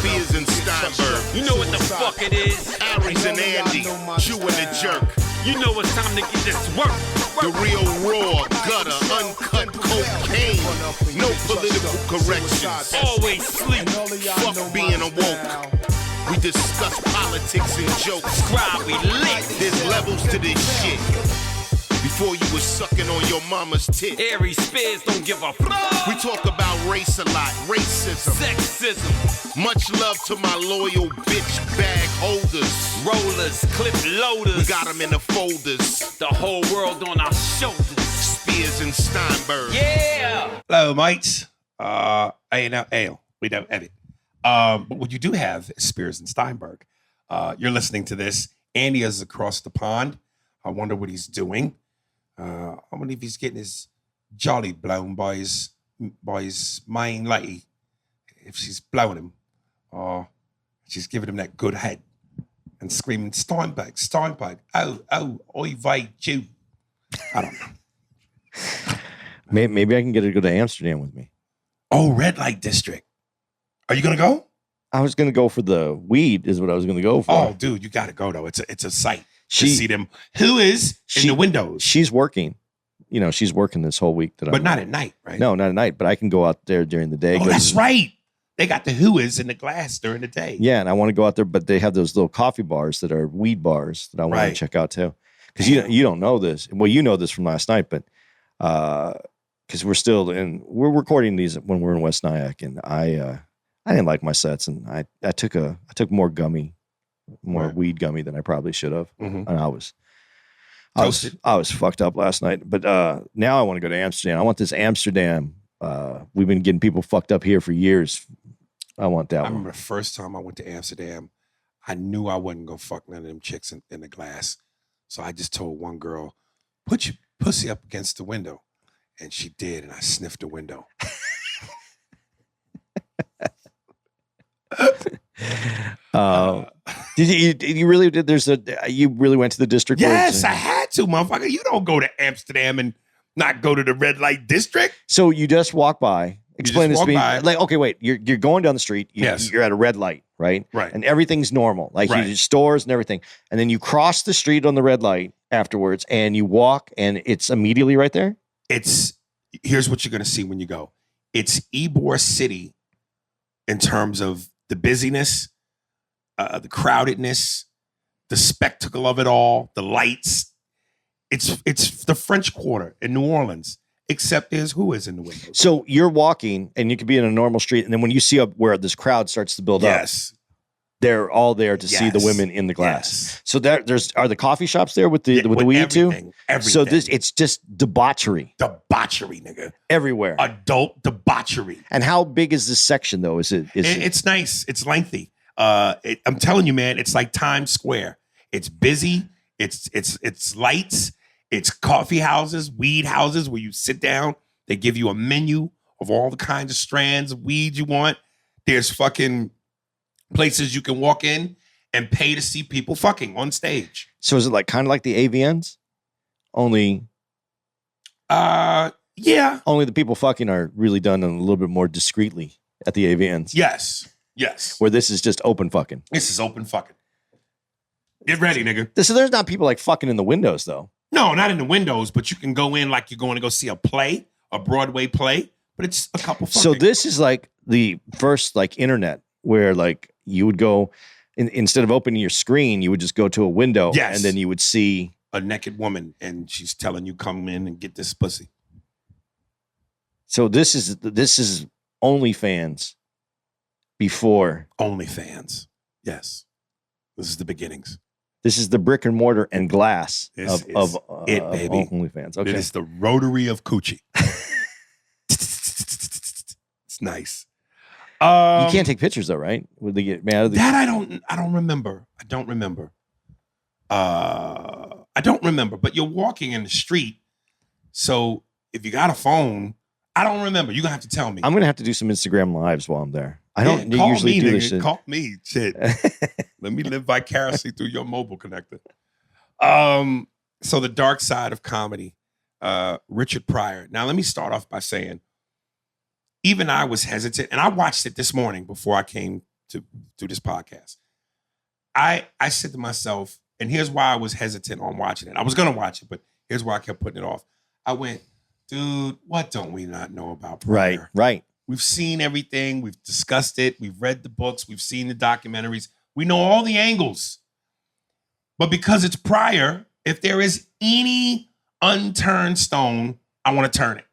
Spears and Steinberg. You know what the fuck it is? Aries and Andy, chewing the jerk. You know it's time to get this work. The real raw, gutter, uncut cocaine. No political corrections. Always sleep. Fuck being awoke. We discuss politics and jokes. Scribe, we lit. There's levels to this shit. Before you was sucking on your mama's tit. Aries Spears don't give a fuck. We talk about race a lot, racism, Sexism. Much love to my loyal bitch bag holders. Rollers, clip loaders. We got them in the folders. The whole world on our shoulders. Spears and Steinberg. Yeah. Hello, mates. We don't edit. But what you do have is Spears and Steinberg. You're listening to this. Andy is across the pond. I wonder what he's doing. I wonder if he's getting his jolly blown by his main lady. If she's blowing him, or she's giving him that good head and screaming, Steinberg, Steinberg, oh, oy vey, Jew. I don't know. Maybe I can get her to go to Amsterdam with me. Oh, red light district. Are you gonna go? I was going to go for the weed is what I was going to go for. Oh, dude, you got to go though. It's a sight to She- see them. Who is in the windows? She's working. You know, she's working this whole week. But not at night, right? No, not at night. But I can go out there during the day. Oh, that's right. They got the who is in the glass during the day. Yeah, and I want to go out there, but they have those little coffee bars that are weed bars that I want Right. to check out too. Because you don't know this. Well, you know this from last night, but because we're recording these when we're in West Nyack, and I didn't like my sets, and I took more Right. weed gummy than I probably should have, Mhm. and I was Toasted. fucked up last night. But now I want to go to Amsterdam. I want this Amsterdam. We've been getting people fucked up here for years. I want that I one. remember the first time I went to Amsterdam, I knew I wasn't gonna fuck none of them chicks in the glass. So I just told one girl, put your pussy up against the window. And she did, and I sniffed the window. Did you really did? You really went to the district? where Yes, it's- I had to, motherfucker. You don't go to Amsterdam and not go to the red light district. So you just walk by. Explain just this to me. walk by. Like, okay, wait. You're going down the street. Yes. You're at a red light, right? Right. And everything's normal. Like Right. you stores and everything. And then you cross the street on the red light afterwards, and you walk, and it's immediately right there. Here's what you're gonna see when you go. It's Ybor City in terms of the busyness, the crowdedness, the spectacle of it all, the lights. It's the French Quarter in New Orleans, except there's who is in the windows. So you're walking, and you could be in a normal street, and then when you see up where this crowd starts to build up, Yes. they're all there to see the Yes. women in the glass. Yes. So are the coffee shops there with the weed too? Everything. So it's just debauchery debauchery, nigga. everywhere. Adult debauchery. And how big is this section though? It's nice. It's lengthy. I'm telling you, man, it's like Times Square. It's busy. It's lights. It's coffee houses, weed houses where you sit down. They give you a menu of all the kinds of strands of weed you want. There's fucking places you can walk in and pay to see people fucking on stage. So is it like kind of like the AVNs? Only Yeah. the people fucking are really done a little bit more discreetly at the AVNs. Yes. Where this is just open fucking. This is open fucking. Get ready, nigga. So there's not people like fucking in the windows though. No, not in the windows, but you can go in like you're going to go see a Broadway play, but it's a couple fucking. So this is like the first like internet where like you would go instead of opening your screen, you would just go to a window Yes. and then you would see a naked woman and she's telling you come in and get this pussy. So this is OnlyFans before. OnlyFans. Yes. This is the beginnings. This is the brick and mortar and glass This of is it, baby. OnlyFans. Okay. It is the rotary of coochie. It's nice. You can't take pictures though, right? Would they get mad? That I don't remember. I don't remember. But you're walking in the street. So if you got a phone, I don't remember. You're gonna have to tell me. I'm gonna have to do some Instagram lives while I'm there. I don't call usually me, do nigga. this shit. Call me. Shit. Let me live vicariously through your mobile connector. So the dark side of comedy, Richard Pryor. Now let me start off by saying, even I was hesitant, and I watched it this morning before I came to do this podcast. I said to myself, and here's why I was hesitant on watching it. I was gonna watch it, but here's why I kept putting it off. I went, dude, what don't we not know about Pryor? Right. We've seen everything. We've discussed it. We've read the books. We've seen the documentaries. We know all the angles. But because it's Pryor, if there is any unturned stone, I want to turn it.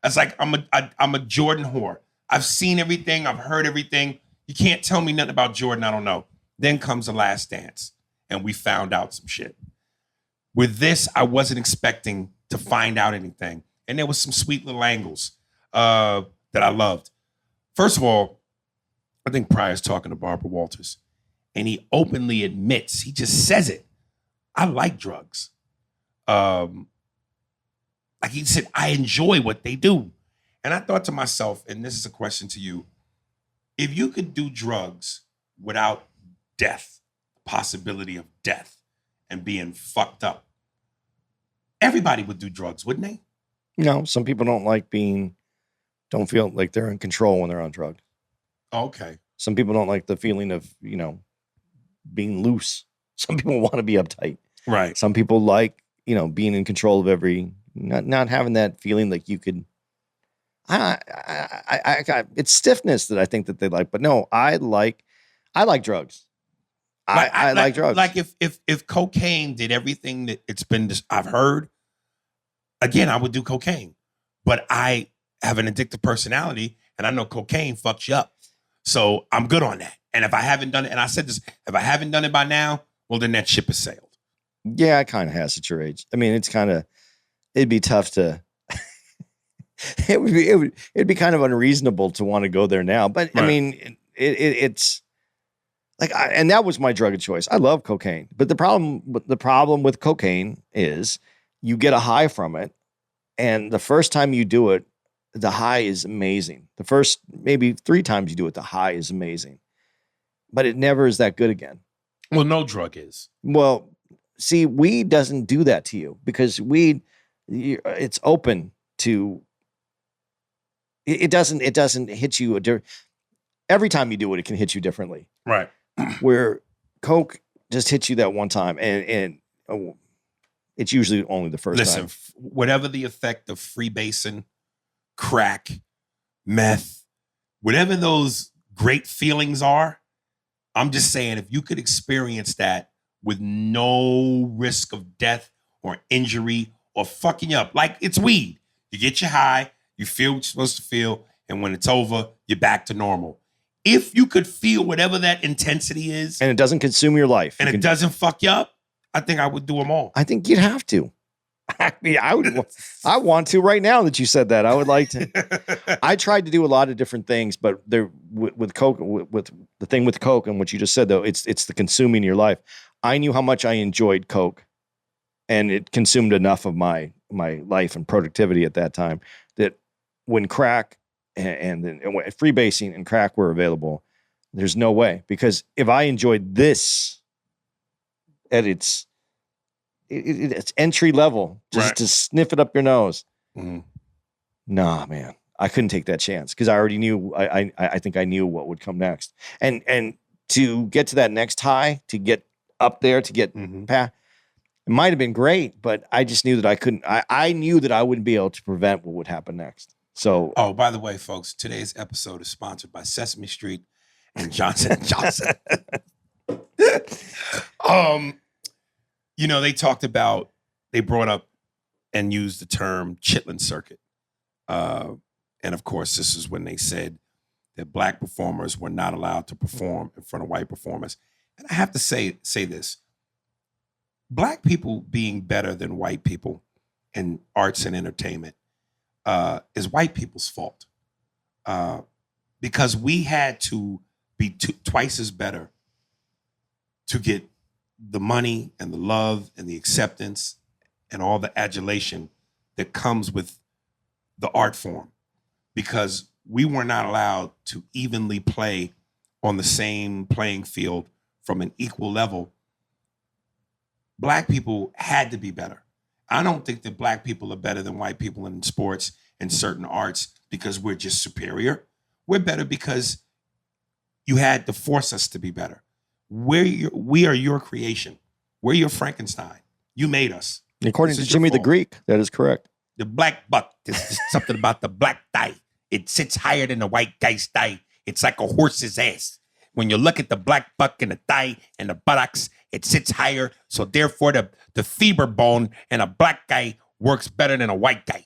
It's like I'm a Jordan whore. I've seen everything. I've heard everything. You can't tell me nothing about Jordan I don't know. Then comes The Last Dance, and we found out some shit. With this, I wasn't expecting to find out anything. And there was some sweet little angles that I loved. First of all, I think Pryor's talking to Barbara Walters, and he openly admits, he just says it, I like drugs. Like he said, I enjoy what they do. And I thought to myself, and this is a question to you, if you could do drugs without death, possibility of death, and being fucked up, everybody would do drugs, wouldn't they? No, some people don't feel like they're in control when they're on drugs. Okay. Some people don't like the feeling of, being loose. Some people want to be uptight. Right. Some people like, being in control of not having that feeling like you could. It's stiffness that I think that they like, but no, I like drugs. I like drugs. Like if cocaine did everything that I've heard, again, I would do cocaine. But I have an addictive personality, and I know cocaine fucks you up. So I'm good on that. And if I haven't done it, and I said this, if I haven't done it by now, well, then that ship has sailed. Yeah, it kind of has at your age. I mean, it'd be tough to, it'd be kind of unreasonable to want to go there now. But right. I mean, it's like, and that was my drug of choice. I love cocaine, but the problem with cocaine is you get a high from it. And the first time you do it, the high is amazing. The first maybe 3 times you do it, the high is amazing. But it never is that good again. Well, no drug is. Well, see, weed doesn't do that to you because weed, it's open to, it doesn't hit you. Every time you do it, it can hit you differently. Right. Where Coke just hits you that one time and it's usually only the first time. Listen, whatever the effect of freebasing, crack, meth, whatever those great feelings are, I'm just saying if you could experience that with no risk of death or injury or fucking you up, like it's weed. You get your high, you feel what you're supposed to feel, and when it's over, you're back to normal. If you could feel whatever that intensity is, and it doesn't consume your life, and it doesn't fuck you up, I think I would do them all. I think you'd have to. I mean, I want to right now that you said that. I would like to. I tried to do a lot of different things, but there with Coke, with the thing with Coke and what you just said though, it's the consuming your life. I knew how much I enjoyed Coke, and it consumed enough of my life and productivity at that time that when crack and then freebasing and crack were available, there's no way, because if I enjoyed this at its entry level, just right. to sniff it up your nose. Mm-hmm. Nah, man, I couldn't take that chance because I already knew. I think I knew what would come next, and to get to that next high, to get up there, to get past, it might have been great, but I just knew that I couldn't. I knew that I wouldn't be able to prevent what would happen next. So, oh, by the way, folks, today's episode is sponsored by Sesame Street and Johnson & Johnson. They brought up and used the term Chitlin Circuit. And of course, this is when they said that black performers were not allowed to perform in front of white performers. And I have to say this. Black people being better than white people in arts and entertainment is white people's fault. Because we had to be twice as better to get the money and the love and the acceptance and all the adulation that comes with the art form, because we were not allowed to evenly play on the same playing field from an equal level. Black people had to be better. I don't think that black people are better than white people in sports and certain arts because we're just superior. We're better because you had to force us to be better. We are your creation. We're your Frankenstein. You made us. According to Jimmy the Greek, that is correct. The black buck. There's something about the black thigh. It sits higher than the white guy's thigh. It's like a horse's ass. When you look at the black buck and the thigh and the buttocks, it sits higher. So therefore, the femur bone in a black guy works better than a white guy.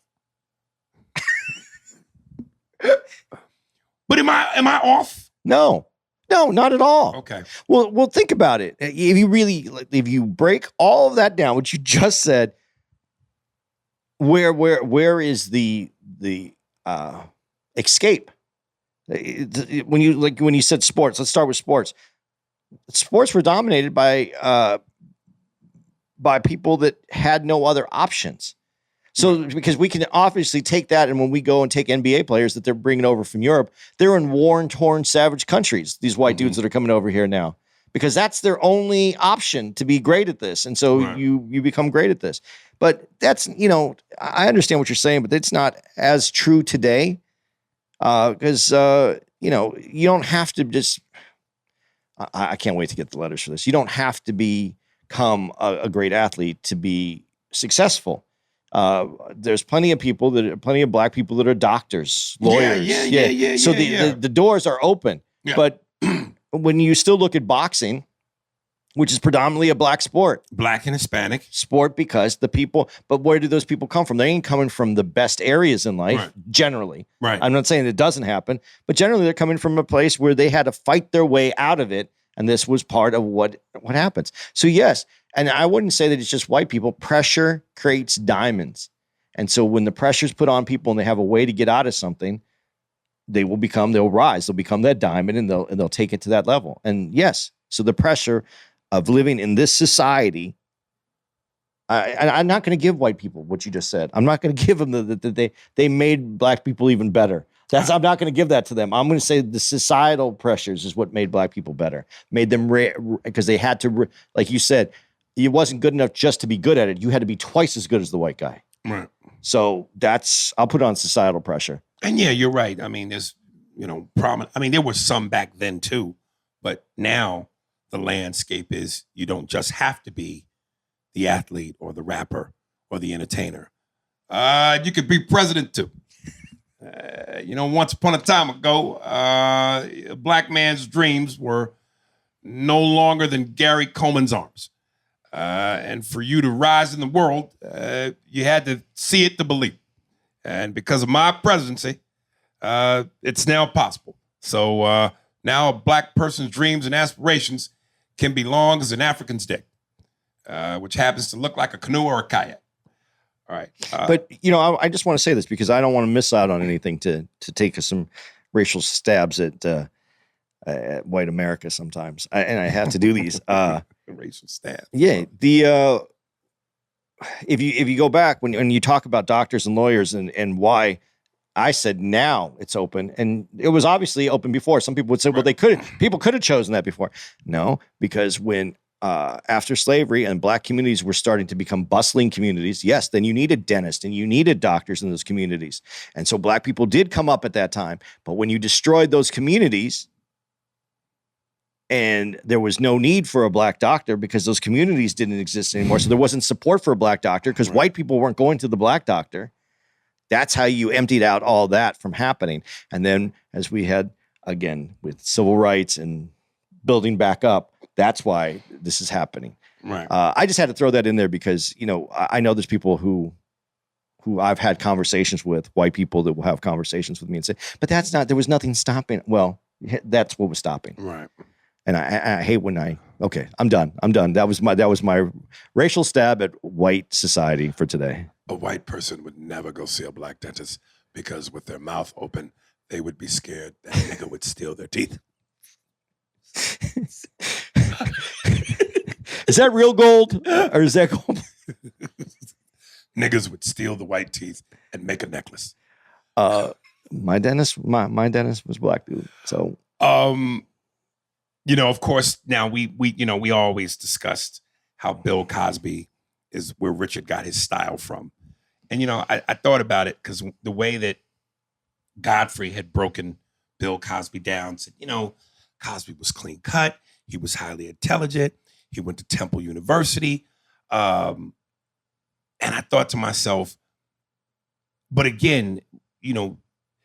But am I off? No, not at all. Okay. Well, think about it. If you break all of that down, what you just said, where is the escape? When you said sports, let's start with sports. Sports were dominated by people that had no other options. So because we can obviously take that, and when we go and take NBA players that they're bringing over from Europe, they're in war-torn, savage countries, these white dudes that are coming over here now, because that's their only option to be great at this. And so you become great at this. But that's, I understand what you're saying, but it's not as true today because, you don't have to just, I can't wait to get the letters for this. You don't have to become a great athlete to be successful. There's plenty of black people that are doctors, lawyers. So the doors are open. Yeah. But when you still look at boxing, which is predominantly a black sport, black and Hispanic sport, because but where do those people come from? They ain't coming from the best areas in life, generally. Right. I'm not saying it doesn't happen, but generally they're coming from a place where they had to fight their way out of it. And this was part of what happens. So yes, and I wouldn't say that it's just white people. Pressure creates diamonds. And so when the pressure's put on people and they have a way to get out of something, they'll rise, they'll become that diamond, and they'll take it to that level. And yes, so the pressure of living in this society, I'm not going to give white people what you just said. I'm not going to give them that they made black people even better. I'm not going to give that to them. I'm going to say the societal pressures is what made black people better. Made them because they had to, like you said, it wasn't good enough just to be good at it. You had to be twice as good as the white guy. Right. So I'll put on societal pressure. And yeah, you're right. I mean, there's, prominent. I mean, there was some back then too, but now the landscape is you don't just have to be the athlete or the rapper or the entertainer. You could be president too. Once upon a time ago, a black man's dreams were no longer than Gary Coleman's arms. And for you to rise in the world, you had to see it to believe. And because of my presidency, it's now possible. So now a black person's dreams and aspirations can be long as an African's dick, which happens to look like a canoe or a kayak. All right. But, I just want to say this because I don't want to miss out on anything to take some racial stabs at white America sometimes. And I have to do these. Racial stab. Yeah. If you go back when you talk about doctors and lawyers and why I said now it's open, and it was obviously open before. Some people would say, well, people could have chosen that before. No, because when after slavery and black communities were starting to become bustling communities, yes, then you needed dentists and you needed doctors in those communities. And so black people did come up at that time. But when you destroyed those communities and there was no need for a black doctor because those communities didn't exist anymore, so there wasn't support for a black doctor because white people weren't going to the black doctor, that's how you emptied out all that from happening. And then as we had, again, with civil rights and building back up, that's why this is happening. Right. I just had to throw that in there because, I know there's people who I've had conversations with, white people that will have conversations with me and say, but there was nothing stopping. Well, that's what was stopping. Right. And I hate when I'm done. That was my racial stab at white society for today. A white person would never go see a black dentist because with their mouth open, they would be scared that nigga would steal their teeth. Is that real gold or is that gold? Niggas would steal the white teeth and make a necklace. My dentist was black, dude. So, of course, now we always discussed how Bill Cosby is where Richard got his style from. And, I thought about it because the way that Godfrey had broken Bill Cosby down, said, Cosby was clean cut. He was highly intelligent. He went to Temple University. And I thought to myself, but again,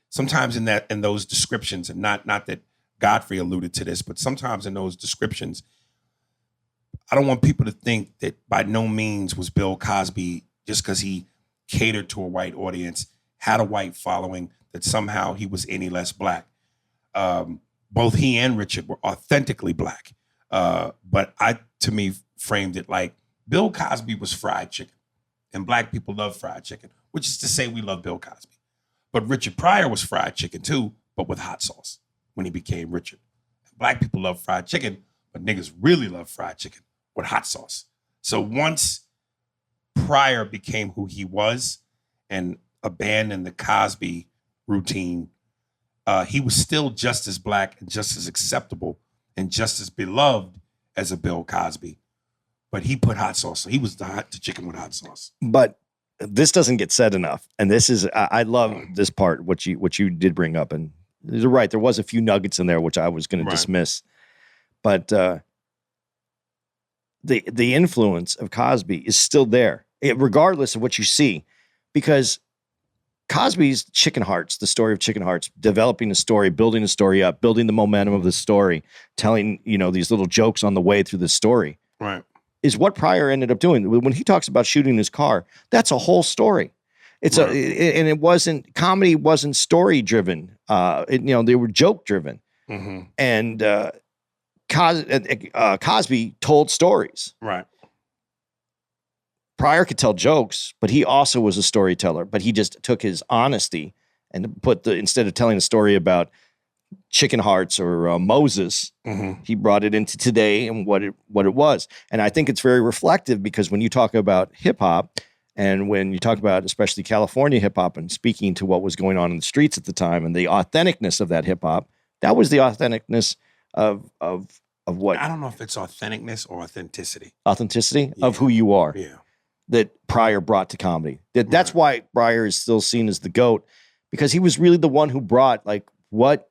sometimes in those descriptions, and not that Godfrey alluded to this, but sometimes in those descriptions, I don't want people to think that by no means was Bill Cosby, just because he catered to a white audience, had a white following, that somehow he was any less black. Both he and Richard were authentically black. But I, to me, framed it like Bill Cosby was fried chicken, and black people love fried chicken, which is to say we love Bill Cosby. But Richard Pryor was fried chicken too, but with hot sauce when he became Richard. Black people love fried chicken, but niggas really love fried chicken with hot sauce. So once Pryor became who he was and abandoned the Cosby routine, he was still just as black and just as acceptable and just as beloved as a Bill Cosby. But he put hot sauce. So he was the chicken with hot sauce. But this doesn't get said enough. And this is, I love this part, what you did bring up. And you're right, there was a few nuggets in there, which I was going to dismiss. But the influence of Cosby is still there, regardless of what you see. Because Cosby's Chicken Hearts, the story of Chicken Hearts, developing a story, building a story up, building the momentum of the story, telling, these little jokes on the way through the story. Right. Is what Pryor ended up doing. When he talks about shooting his car, that's a whole story. It's and it wasn't, comedy wasn't story driven. They were joke driven. Mm-hmm. And Cosby told stories. Right. Pryor could tell jokes, but he also was a storyteller. But he just took his honesty and instead of telling a story about Chicken Hearts or Moses, he brought it into today and what it was. And I think it's very reflective because when you talk about hip hop and when you talk about especially California hip hop and speaking to what was going on in the streets at the time and the authenticness of that hip hop, that was the authenticness of what? I don't know if it's authenticness or authenticity. Authenticity of who you are. Yeah. That Pryor brought to comedy. That's why Pryor is still seen as the GOAT, because he was really the one who brought what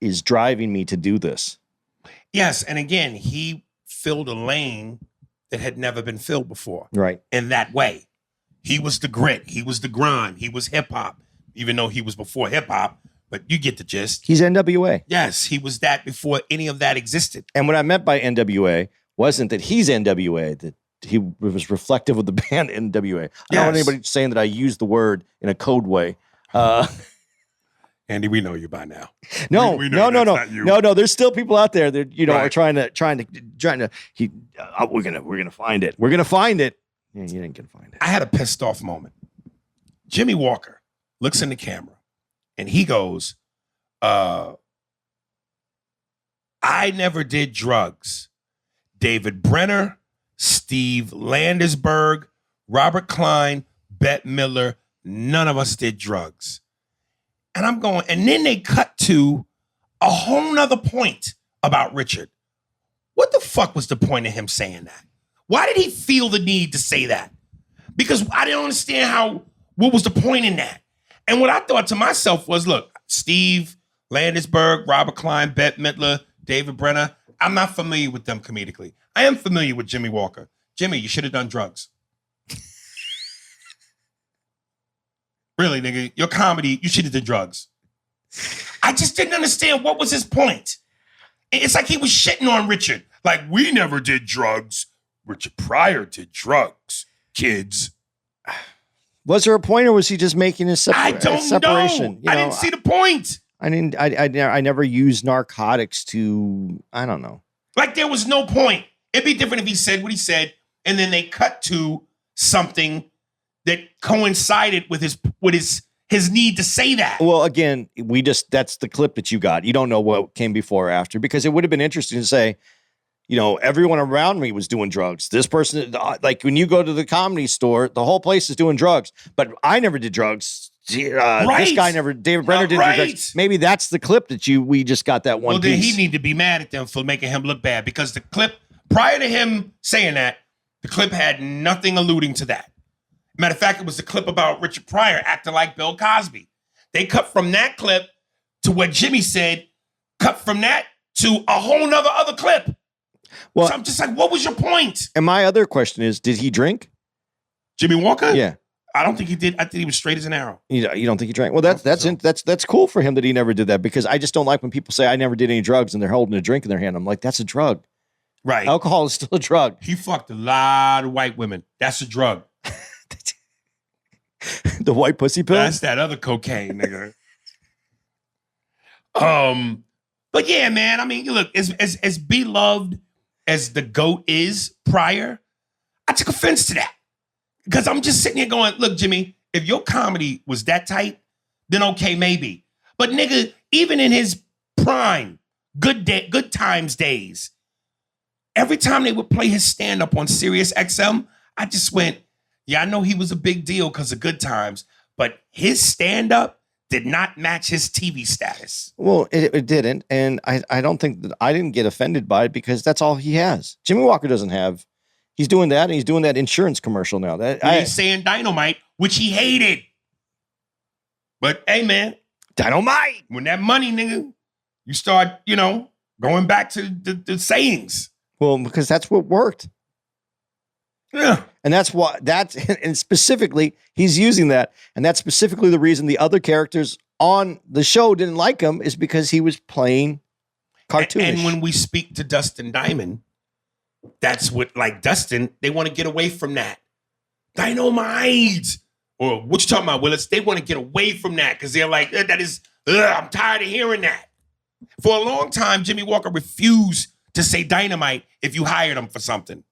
is driving me to do this. Yes, and again, he filled a lane that had never been filled before. Right. In that way. He was the grit. He was the grind. He was hip-hop, even though he was before hip-hop, but you get the gist. He's NWA. Yes, he was that before any of that existed. And what I meant by NWA wasn't that he's NWA, that he was reflective of the band NWA. I don't want anybody saying that I use the word in a code way. Andy, we know you by now. No, we no. There's still people out there that are trying to. We're gonna find it. We're gonna find it. Yeah, you ain't gonna find it. I had a pissed off moment. Jimmy Walker looks in the camera and he goes, "I never did drugs. David Brenner, Steve Landisberg, Robert Klein, Bette Midler, none of us did drugs." And I'm going, and then they cut to a whole nother point about Richard. What the fuck was the point of him saying that? Why did he feel the need to say that? Because I didn't understand what was the point in that? And what I thought to myself was, look, Steve Landisberg, Robert Klein, Bette Midler, David Brenner, I'm not familiar with them comedically. I am familiar with Jimmy Walker. Jimmy, you should have done drugs. Really, nigga, your comedy, you should have done drugs. I just didn't understand what was his point. It's like he was shitting on Richard. Like, we never did drugs. Richard Pryor did drugs, kids. Was there a point, or was he just making a separation? I didn't see the point. I never used narcotics to, I don't know. Like, there was no point. It'd be different if he said what he said, and then they cut to something that coincided with his need to say that. Well, again, that's the clip that you got. You don't know what came before or after, because it would have been interesting to say, everyone around me was doing drugs. This person, like when you go to the Comedy Store, the whole place is doing drugs, but I never did drugs. This guy never, David Brenner didn't do drugs. Maybe that's the clip that we just got that one piece. Well, then he need to be mad at them for making him look bad, because the clip, prior to him saying that, the clip had nothing alluding to that. Matter of fact, it was the clip about Richard Pryor acting like Bill Cosby. They cut from that clip to what Jimmy said, cut from that to a whole nother other clip. Well, So I'm just like, what was your point? and my other question is, did he drink? Jimmy Walker? Yeah. I don't think he did. I think he was straight as an arrow. You don't think he drank? Well, that's cool for him that he never did that, because I just don't like when people say I never did any drugs and they're holding a drink in their hand. I'm like, that's a drug. Right. Alcohol is still a drug. He fucked a lot of white women. That's a drug. The white pussy pill? That's that other cocaine, nigga. But yeah, man. I mean, look, as beloved as the GOAT is, Pryor, I took offense to that. Because I'm just sitting here going, look, Jimmy, if your comedy was that tight, then okay, maybe. But nigga, even in his prime, good times days, every time they would play his stand-up on Sirius XM, I just went, yeah, I know he was a big deal because of Good Times, but his stand-up did not match his TV status. Well, it didn't. And I don't think that I didn't get offended by it, because that's all he has. Jimmy Walker doesn't have. He's doing that, and he's doing that insurance commercial now. He's saying dynamite, which he hated. But hey, man, dynamite. When that money, nigga, you start, going back to the sayings. Well, because that's what worked. Yeah. And and specifically, he's using that. And that's specifically the reason the other characters on the show didn't like him, is because he was playing cartoonish. And when we speak to Dustin Diamond, that's what, like Dustin, they want to get away from that. Dynamite. Or what you talking about, Willis? They want to get away from that because they're like, I'm tired of hearing that. For a long time, Jimmy Walker refused to say dynamite if you hired him for something.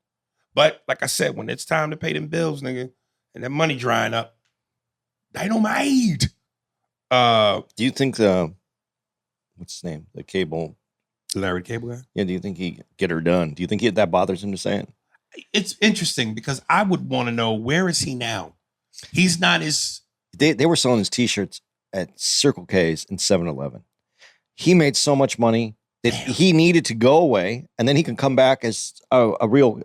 But like I said, when it's time to pay them bills, nigga, and that money drying up, dynamite. Do you think what's his name? The cable. Larry Cable Guy? Yeah, do you think he get her done? Do you think that bothers him to say it? It's interesting because I would want to know, where is he now? He's not as... They were selling his T-shirts at Circle K's and 7-Eleven. He made so much money that he needed to go away, and then he can come back as a real...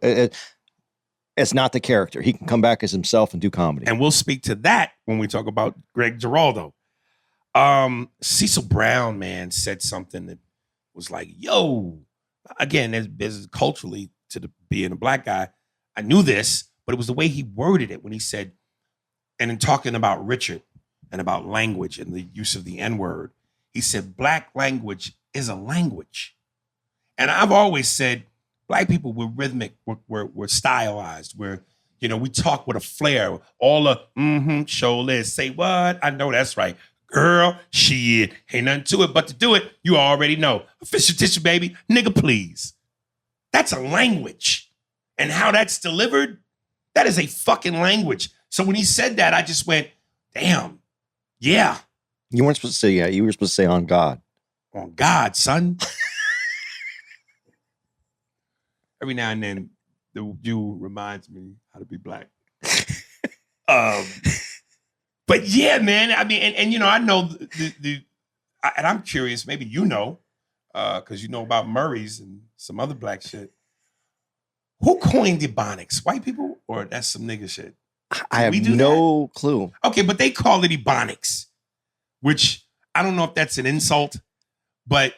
as not the character. He can come back as himself and do comedy. And we'll speak to that when we talk about Greg Giraldo. Cecil Brown, man, said something that was like, yo, again, there's culturally to being a black guy. I knew this, but it was the way he worded it when he said, and in talking about Richard and about language and the use of the N-word, he said, black language is a language. And I've always said, black people were rhythmic, we're stylized, we talk with a flair. All the show list, say what? I know that's right. Girl, shit, ain't nothing to it but to do it. You already know. Official tissue, baby. Nigga, please. That's a language. And how that's delivered, that is a fucking language. So when he said that, I just went, damn, yeah. You weren't supposed to say, yeah. You were supposed to say on God. On God, son. Every now and then, the Jew reminds me how to be black. But yeah, man. I mean, and I know and I'm curious. Maybe because you know about Murray's and some other black shit. Who coined Ebonics? White people, or that's some nigga shit? I have no clue. Okay, but they call it Ebonics, which I don't know if that's an insult, but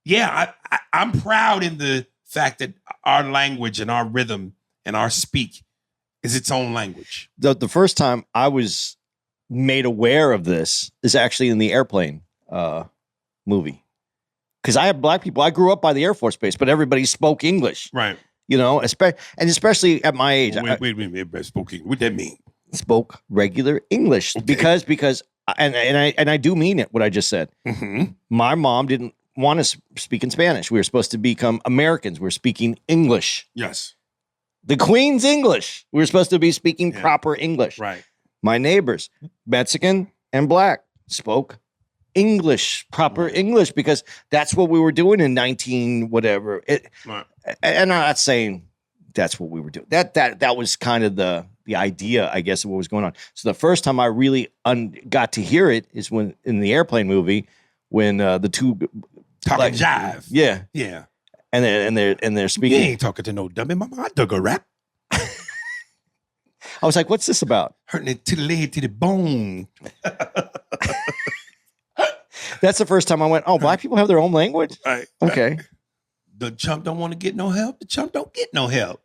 yeah, I'm proud in the fact that our language and our rhythm and our speak is its own language. The first time I was made aware of this is actually in the Airplane movie. Because I have black people. I grew up by the Air Force Base, but everybody spoke English. Right. Especially at my age. Wait, everybody spoke English. What that mean? Spoke regular English. Okay. Because I do mean it, what I just said. Mm-hmm. My mom didn't want us speaking Spanish. We were supposed to become Americans. We're speaking English. Yes. The Queen's English. We were supposed to be speaking proper English. Right. My neighbors, Mexican and black, spoke English, proper English, because that's what we were doing in 19 whatever. Right. And I'm not saying that's what we were doing. That was kind of the idea, I guess, of what was going on. So the first time I really got to hear it is when in the Airplane movie, when the two talking jive. Yeah. Yeah. And they're speaking. You ain't talking to no dummy, mama. I dug a rap. I was like, what's this about? Hurting it to the leg, to the bone. That's the first time I went, oh, black people have their own language? Right. Okay. The chump don't want to get no help. The chump don't get no help.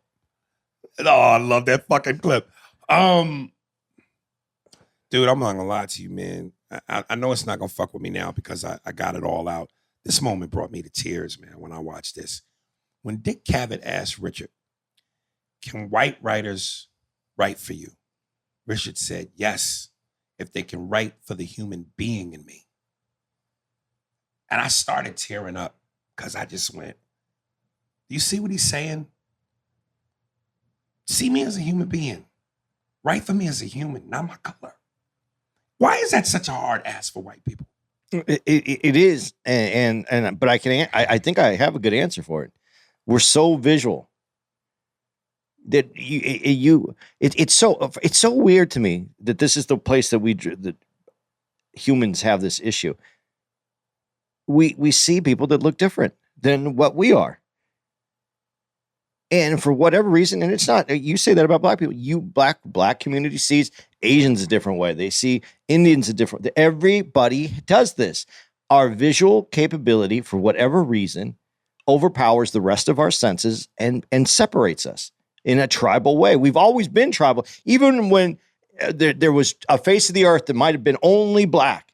Oh, I love that fucking clip. Dude, I'm not gonna lie to you, man. I know it's not gonna fuck with me now because I got it all out. This moment brought me to tears, man, when I watched this. When Dick Cavett asked Richard, can white writers write for you? Richard said, yes, if they can write for the human being in me. And I started tearing up because I just went, do you see what he's saying? See me as a human being. Write for me as a human, not my color. Why is that such a hard ask for white people? It is, but I think I have a good answer for it. We're so visual that it's so weird to me that this is the place that humans have this issue. We see people that look different than what we are. And for whatever reason, and it's not, you say that about black people, black community sees Asians a different way. They see Indians a different, everybody does this. Our visual capability, for whatever reason, overpowers the rest of our senses and separates us in a tribal way. We've always been tribal. Even when there was a face of the earth that might have been only black,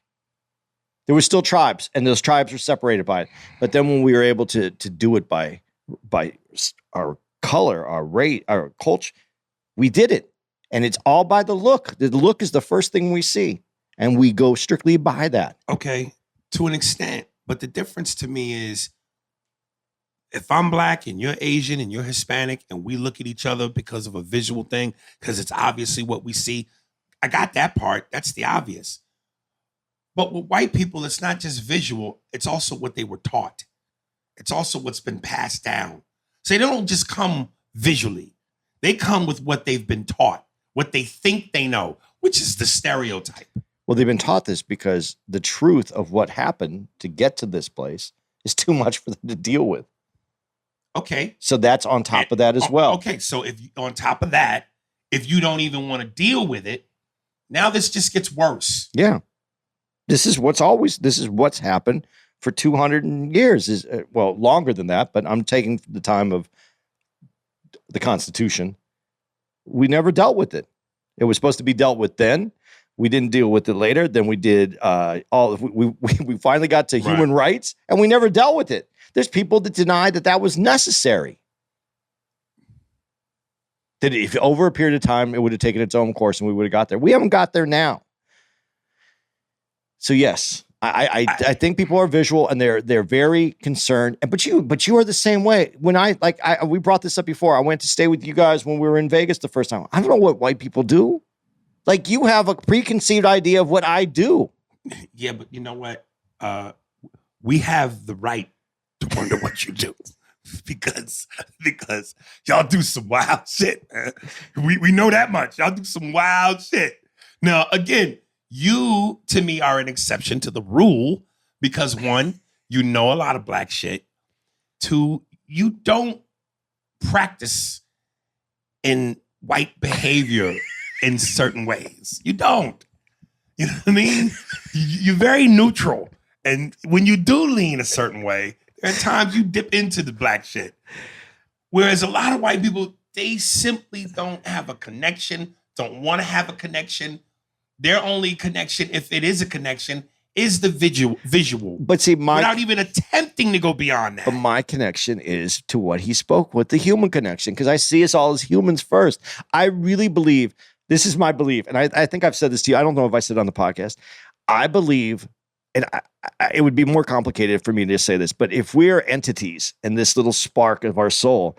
there were still tribes, and those tribes were separated by it. But then when we were able to do it by our color, our rate, our culture, we did it. And it's all by the look. The look is the first thing we see, and we go strictly by that. Okay, to an extent. But the difference to me is, if I'm black and you're Asian and you're Hispanic and we look at each other because of a visual thing, because it's obviously what we see, I got that part. That's the obvious. But with white people, it's not just visual. It's also what they were taught. It's also what's been passed down. So they don't just come visually. They come with what they've been taught, what they think they know, which is the stereotype. Well, they've been taught this because the truth of what happened to get to this place is too much for them to deal with. Okay. So that's on top of that as well. Okay. So on top of that, if you don't even want to deal with it, now this just gets worse. Yeah. This is what's happened for 200 years, longer than that, but I'm taking the time of the Constitution. We never dealt with it. It was supposed to be dealt with then. We didn't deal with it later. Then we did we finally got to human rights, and we never dealt with it. There's people that deny that was necessary. That if over a period of time, it would have taken its own course and we would have got there. We haven't got there now. So yes, I think people are visual and they're very concerned. But you are the same way. When we brought this up before. I went to stay with you guys when we were in Vegas the first time. I don't know what white people do. Like, you have a preconceived idea of what I do. Yeah, but you know what? We have the right to wonder what you do. Because y'all do some wild shit, man. We know that much. Y'all do some wild shit. Now, again, you, to me, are an exception to the rule because, one, you know a lot of black shit. Two, you don't practice in white behavior in certain ways. You don't. You know what I mean? You're very neutral. And when you do lean a certain way, there are times you dip into the black shit. Whereas a lot of white people, they simply don't have a connection, don't want to have a connection. Their only connection, if it is a connection, is the visual. But see, without even attempting to go beyond that. But my connection is to what he spoke with, the human connection, because I see us all as humans first. I really believe, this is my belief, and I think I've said this to you. I don't know if I said it on the podcast. I believe, and it would be more complicated for me to say this, but if we're entities in this little spark of our soul,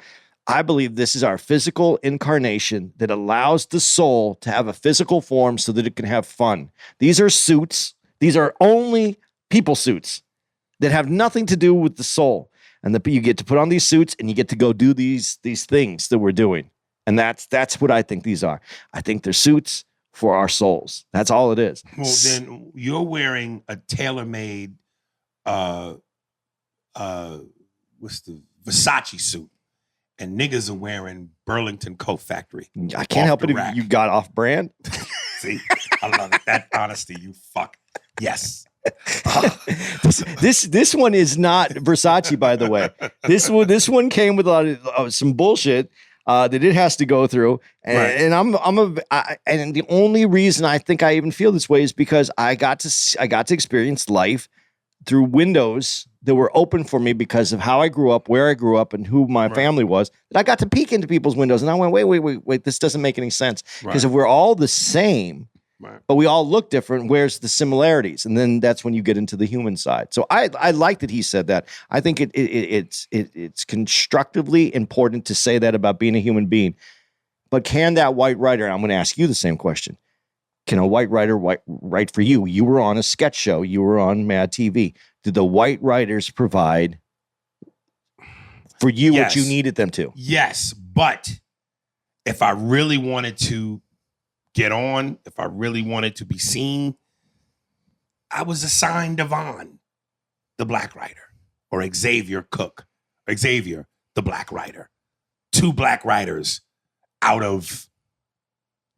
I believe this is our physical incarnation that allows the soul to have a physical form so that it can have fun. These are suits. These are only people suits that have nothing to do with the soul. And you get to put on these suits and you get to go do these things that we're doing. And that's what I think these are. I think they're suits for our souls. That's all it is. Well, then you're wearing a tailor-made, what's the Versace suit. And niggas are wearing Burlington Coat Factory. I can't help it if you got off brand. See, I love it. That honesty, you fuck. Yes. This one is not Versace, by the way. This one came with a lot of some bullshit that it has to go through, and and the only reason I think I even feel this way is because I got to experience life through windows that were open for me because of how I grew up, where I grew up, and who my family was. And I got to peek into people's windows, and I went, wait, this doesn't make any sense because if we're all the same. Right. But we all look different. Where's the similarities? And then that's when you get into the human side. So I like that he said that. I think it's constructively important to say that about being a human being. But can that white writer? I'm going to ask you the same question. Can a white writer write for you? You were on a sketch show. You were on Mad TV. Did the white writers provide for you what you needed them to? Yes, but if I really wanted to get on, if I really wanted to be seen, I was assigned Devon, the black writer, or Xavier Cook, Xavier, the black writer. 2 black writers out of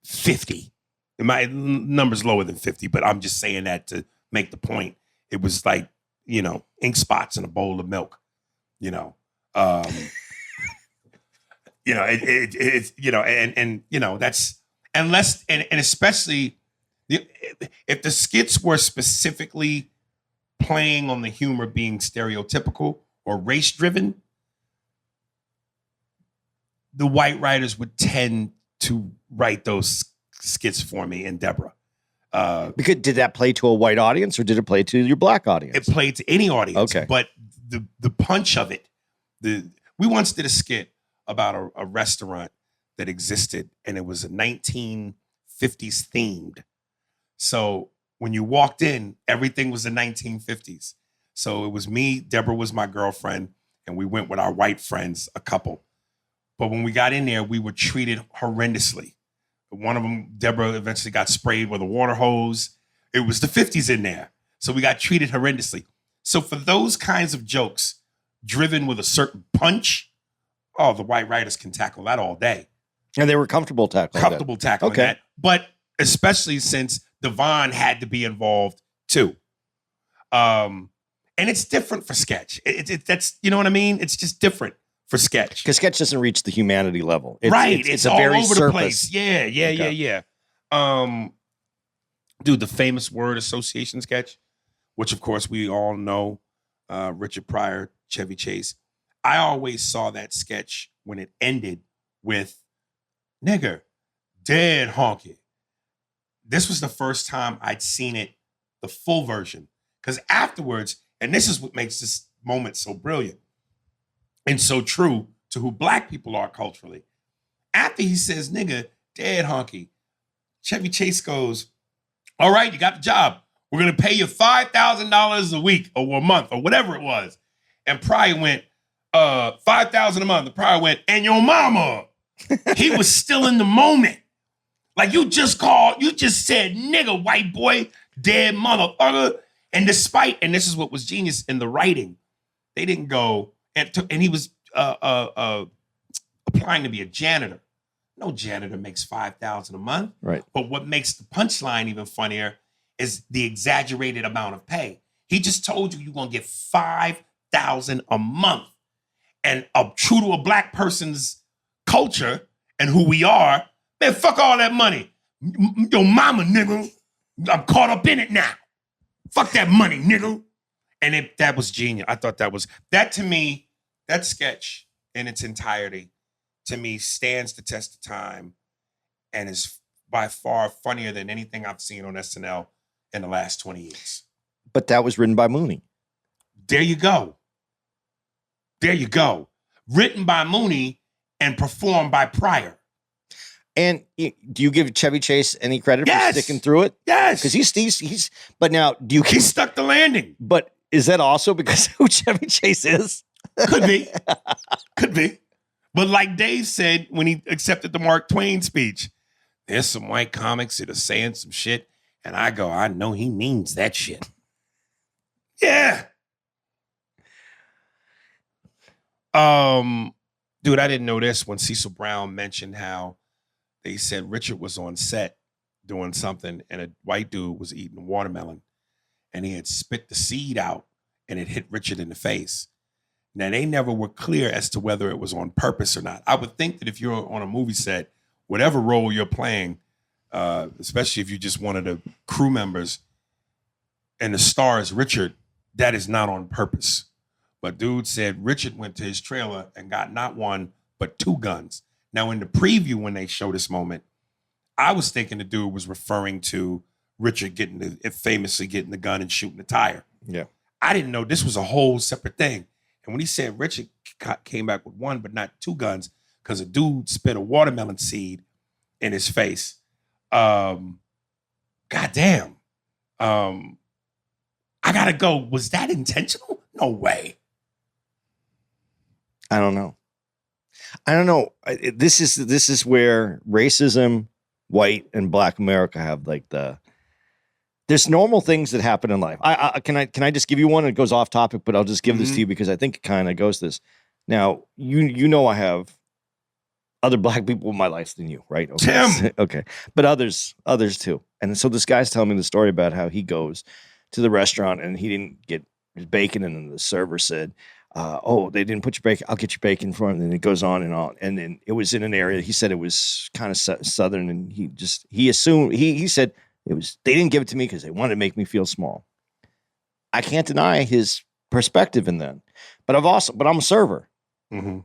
50. My number's lower than 50, but I'm just saying that to make the point. It was like, ink spots in a bowl of milk, that's, unless, and especially if the skits were specifically playing on the humor being stereotypical or race driven, the white writers would tend to write those skits for me and Deborah. Because did that play to a white audience or did it play to your black audience? It played to any audience. Okay. But the punch of it, we once did a skit about a restaurant that existed, and it was a 1950s themed. So when you walked in, everything was the 1950s. So it was me, Deborah was my girlfriend, and we went with our white friends, a couple. But when we got in there, we were treated horrendously. One of them, Deborah, eventually got sprayed with a water hose. It was the 50s in there. So we got treated horrendously. So for those kinds of jokes driven with a certain punch, the white writers can tackle that all day. And they were comfortable tackling that. But especially since Devon had to be involved too. And it's different for sketch. That's, you know what I mean? It's just different for sketch. Because sketch doesn't reach the humanity level. It's a all very over surface. the place. Yeah. Dude, the famous word association sketch, which of course we all know, Richard Pryor, Chevy Chase. I always saw that sketch when it ended with nigger, dead honky. This was the first time I'd seen it, the full version. Because afterwards, and this is what makes this moment so brilliant and so true to who black people are culturally. After he says, nigga, dead honky, Chevy Chase goes, all right, you got the job. We're going to pay you $5,000 a week or a month or whatever it was. And Pryor went, $5,000 a month. And Pryor went, and your mama. He was still in the moment. Like you just said, nigga, white boy, dead motherfucker. And and this is what was genius in the writing, they didn't go, and he was applying to be a janitor. No janitor makes $5,000 a month. Right. But what makes the punchline even funnier is the exaggerated amount of pay. He just told you're going to get $5,000 a month. And true to a black person's culture and who we are, man, fuck all that money. Your mama, nigga. I'm caught up in it now. Fuck that money, nigga. And that was genius. I thought that to me, that sketch in its entirety, to me, stands the test of time and is by far funnier than anything I've seen on SNL in the last 20 years. But that was written by Mooney. There you go. Written by Mooney and performed by Pryor. And do you give Chevy Chase any credit for sticking through it? Yes. Because he's but now he stuck the landing. But is that also because of who Chevy Chase is? Could be. But like Dave said when he accepted the Mark Twain speech, there's some white comics that are saying some shit, and I go, I know he means that shit. Yeah. Dude, I didn't know this when Cecil Brown mentioned how they said Richard was on set doing something and a white dude was eating watermelon. and he had spit the seed out and it hit Richard in the face. Now, they never were clear as to whether it was on purpose or not. I would think that if you're on a movie set, whatever role you're playing, especially if you're just one of the crew members and the star is Richard, that is not on purpose. But dude said Richard went to his trailer and got not one, but 2 guns. Now, in the preview, when they show this moment, I was thinking the dude was referring to Richard famously getting the gun and shooting the tire. Yeah. I didn't know this was a whole separate thing. And when he said Richard came back with 1, but not 2 guns, because a dude spit a watermelon seed in his face. Goddamn. I gotta go. Was that intentional? No way. I don't know. This is where racism, white and black America have like there's normal things that happen in life. Can I just give you one? It goes off topic, but I'll just give this to you because I think it kind of goes this. Now, you know I have other black people in my life than you, right? Okay. Tim. Okay. But others too. And so this guy's telling me the story about how he goes to the restaurant and he didn't get his bacon, and then the server said, oh, they didn't put your bacon. I'll get your bacon for him. And it goes on. And then it was in an area. He said it was kind of southern, and he assumed, he said they didn't give it to me because they wanted to make me feel small. I can't deny his perspective in that. But I'm a server. Mm-hmm.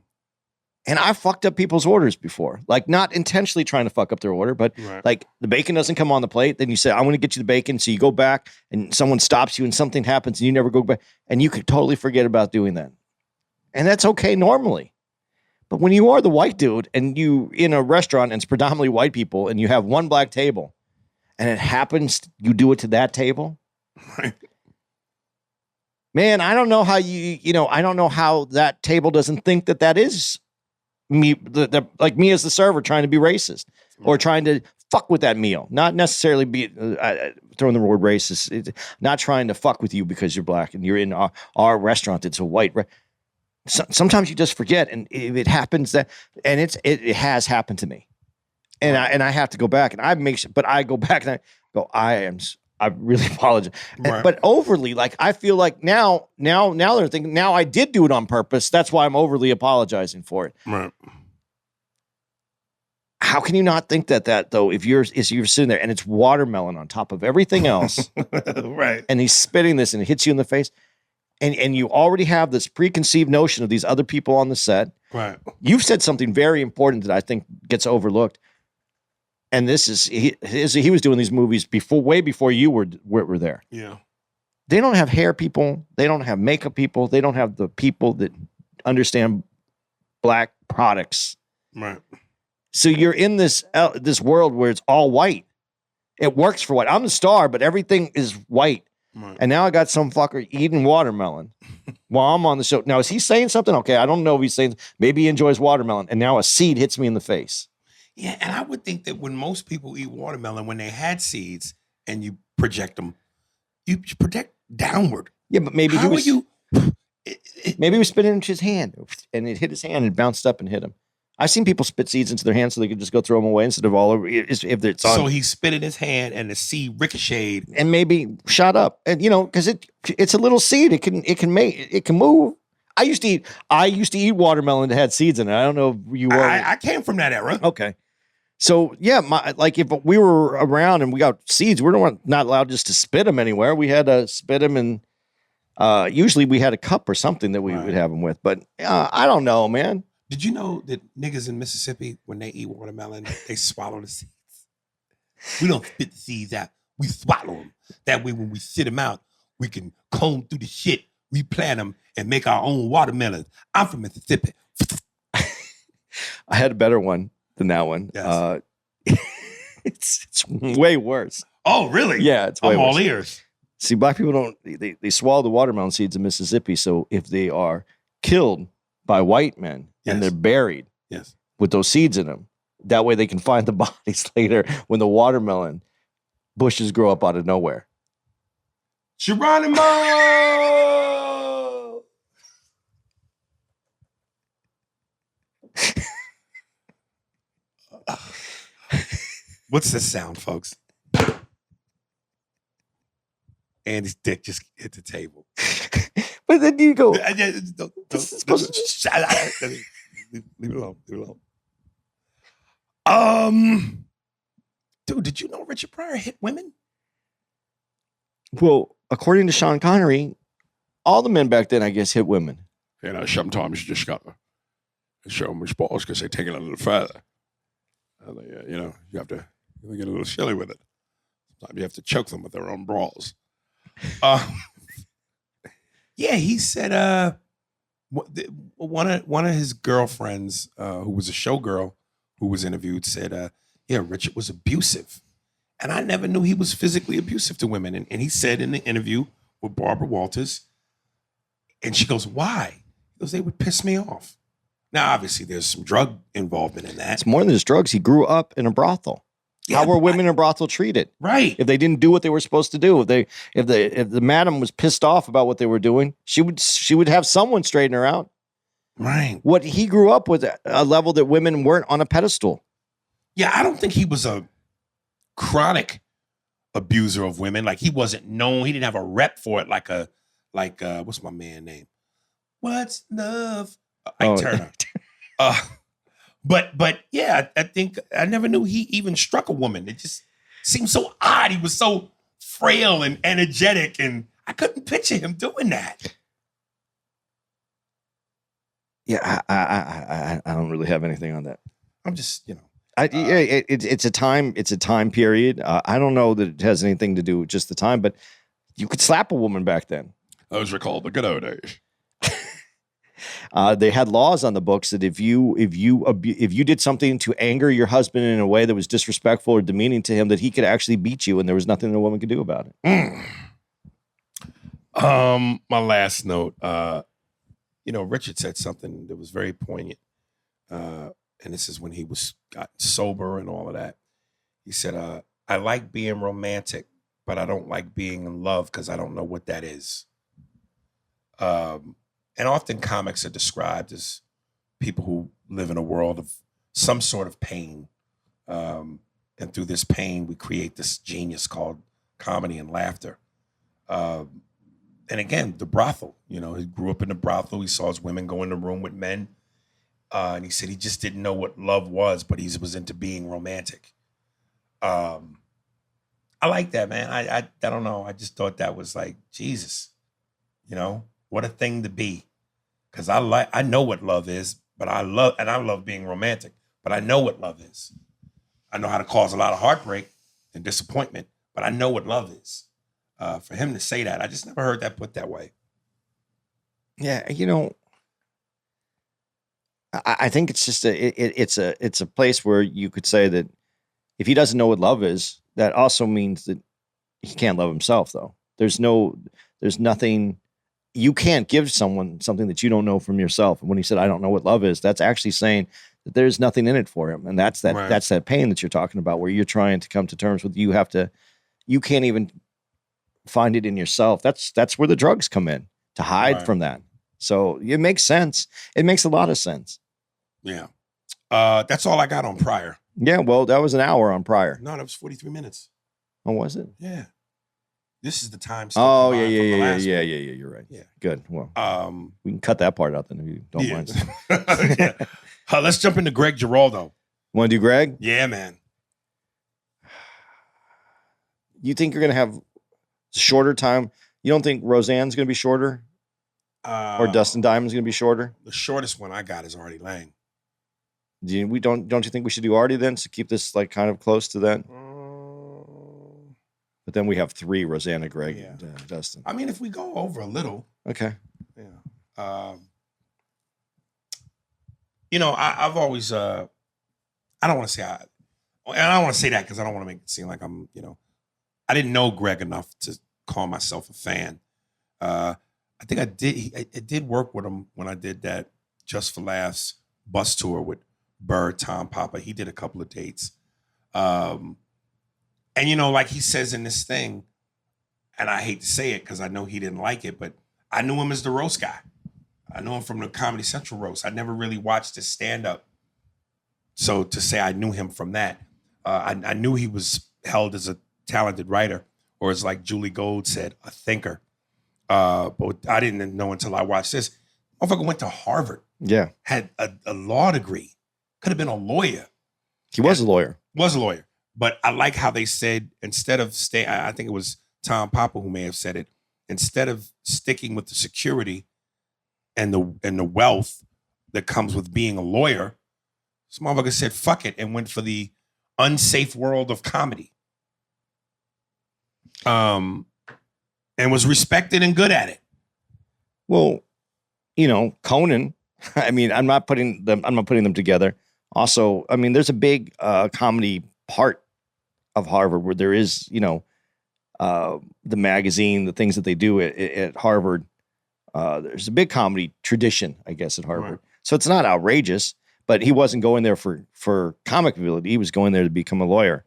And I've fucked up people's orders before, like not intentionally trying to fuck up their order, but like the bacon doesn't come on the plate. Then you say, I want to get you the bacon. So you go back and someone stops you and something happens and you never go back, and you could totally forget about doing that. And that's okay normally. But when you are the white dude and you in a restaurant and it's predominantly white people and you have one black table and it happens, you do it to that table. Man, I don't know how I don't know how that table doesn't think that is me, like me as the server trying to be racist or trying to fuck with that meal. Not necessarily be throwing the word racist, not trying to fuck with you because you're black and you're in our restaurant. It's a white sometimes you just forget, and it happens and it has happened to me, and I have to go back and but I go back and I go, I really apologize, but overly, like I feel like now they're thinking now I did do it on purpose. That's why I'm overly apologizing for it. Right. How can you not think that though? If you're sitting there and it's watermelon on top of everything else, right? And he's spitting this and it hits you in the face. And you already have this preconceived notion of these other people on the set. Right. You've said something very important that I think gets overlooked. And this is he was doing these movies way before you were there. Yeah. They don't have hair people. They don't have makeup people. They don't have the people that understand black products. Right. So you're in this world where it's all white. It works for white. I'm the star, but everything is white. Right. And now I got some fucker eating watermelon while I'm on the show. Now, is he saying something? Okay, I don't know if he's saying, maybe he enjoys watermelon, and now a seed hits me in the face. Yeah, and I would think that when most people eat watermelon, when they had seeds and you project them, you project downward. Yeah, but maybe maybe he was spitting into his hand, and it hit his hand and bounced up and hit him. I've seen people spit seeds into their hands so they could just go throw them away instead of all over. If it's on. So he spit in his hand and the seed ricocheted and maybe shot up, and because it's a little seed. It can move. I used to eat watermelon that had seeds in it. I don't know if you were. I came from that era. Okay, so yeah, if we were around and we got seeds, we're not allowed just to spit them anywhere. We had to spit them, and usually we had a cup or something that we would have them with. But I don't know, man. Did you know that niggas in Mississippi, when they eat watermelon, they swallow the seeds? We don't spit the seeds out. We swallow them. That way, when we sit them out, we can comb through the shit, replant them, and make our own watermelons. I'm from Mississippi. I had a better one than that one. Yes. It's way worse. Oh, really? Yeah, it's way worse. I'm all ears. See, black people they swallow the watermelon seeds in Mississippi, so if they are killed by white men and they're buried with those seeds in them, that way they can find the bodies later when the watermelon bushes grow up out of nowhere. Geronimo! What's this sound, folks? Andy's dick just hit the table. But then you go, This is supposed to leave it alone. Leave it alone. Dude, did you know Richard Pryor hit women? well, according to Sean Connery, all the men back then, I guess, hit women. You know, sometimes you just gotta show them which balls because they take it a little further. You know, you have to get a little silly with it. Sometimes you have to choke them with their own balls. Yeah, he said one of his girlfriends, who was a showgirl who was interviewed, said, yeah, Richard was abusive. And I never knew he was physically abusive to women. And he said in the interview with Barbara Walters, and she goes, why? He goes, they would piss me off. Now, obviously, there's some drug involvement in that. It's more than just drugs. He grew up in a brothel. Yeah, How were women in a brothel treated? Right. If they didn't do what they were supposed to do, if the madam was pissed off about what they were doing, she would have someone straighten her out. Right. What he grew up with a level that women weren't on a pedestal. Yeah, I don't think he was a chronic abuser of women. Like, he wasn't known. He didn't have a rep for it like what's my man name? What's love? Ike Turner. But yeah, I think I never knew he even struck a woman. It just seemed so odd. He was so frail and energetic, and I couldn't picture him doing that. Yeah, I don't really have anything on that. I'm just, you know. It's a time period. I don't know that it has anything to do with just the time, but you could slap a woman back then. Those were called the good old days. They had laws on the books that if you did something to anger your husband in a way that was disrespectful or demeaning to him, that he could actually beat you, and there was nothing a woman could do about it. My last note. Richard said something that was very poignant, and this is when he got sober and all of that. He said, "I like being romantic, but I don't like being in love because I don't know what that is." And often comics are described as people who live in a world of some sort of pain. And through this pain, we create this genius called comedy and laughter. And again, the brothel, he grew up in the brothel. He saw his women go in the room with men. And he said he just didn't know what love was, but he was into being romantic. I like that, man. I don't know. I just thought that was like, Jesus, what a thing to be. Because I know what love is, but I love being romantic, but I know what love is. I know how to cause a lot of heartbreak and disappointment, but I know what love is. For him to say that, I just never heard that put that way. Yeah, I think it's just it's a place where you could say that if he doesn't know what love is, that also means that he can't love himself, though. There's nothing. You can't give someone something that you don't know from yourself. And when he said, I don't know what love is, that's actually saying that there's nothing in it for him. And that's that, right. That's that pain that you're talking about, where you're trying to come to terms with, you can't even find it in yourself. That's where the drugs come in, to hide right. from that. So it makes sense. It makes a lot of sense. Yeah. That's all I got on Pryor. Yeah. Well, that was an hour on Pryor. No, that was 43 minutes. Oh, was it? Yeah. This is the time. Oh, yeah. You're right. Yeah. Good. Well, we can cut that part out then if you don't mind. Yeah. Let's jump into Greg Giraldo. Want to do Greg? Yeah, man. You think you're going to have shorter time? You don't think Roseanne's going to be shorter? Or Dustin Diamond's going to be shorter? The shortest one I got is Artie Lang. Don't you think we should do Artie then, to keep this like kind of close to that? But then we have 3, Rosanna, Greg, and Dustin. I mean, if we go over a little. Okay. Yeah. I've always, I don't want to say, and I don't want to say that because I don't want to make it seem like I'm, I didn't know Greg enough to call myself a fan. I think I did work with him when I did that Just for Laughs bus tour with Bird, Tom Papa. He did a couple of dates. And, like he says in this thing, and I hate to say it because I know he didn't like it, but I knew him as the roast guy. I knew him from the Comedy Central roast. I never really watched his stand-up. So to say I knew him from that, I knew he was held as a talented writer or as like Julie Gold said, a thinker. But I didn't know until I watched this. Motherfucker went to Harvard, Yeah. had a law degree, could have been a lawyer. He was a lawyer. Was a lawyer. But I like how they said, instead of I think it was Tom Papa who may have said it, instead of sticking with the security and the wealth that comes with being a lawyer, this motherfucker said, fuck it, and went for the unsafe world of comedy. And was respected and good at it. Well, you know, Conan, I mean, I'm not putting them together. Also, I mean, there's a big comedy part of Harvard where there is, you know, the magazine, the things that they do at Harvard. There's a big comedy tradition, I guess, at Harvard. Right. So it's not outrageous, but he wasn't going there for comic ability. He was going there to become a lawyer.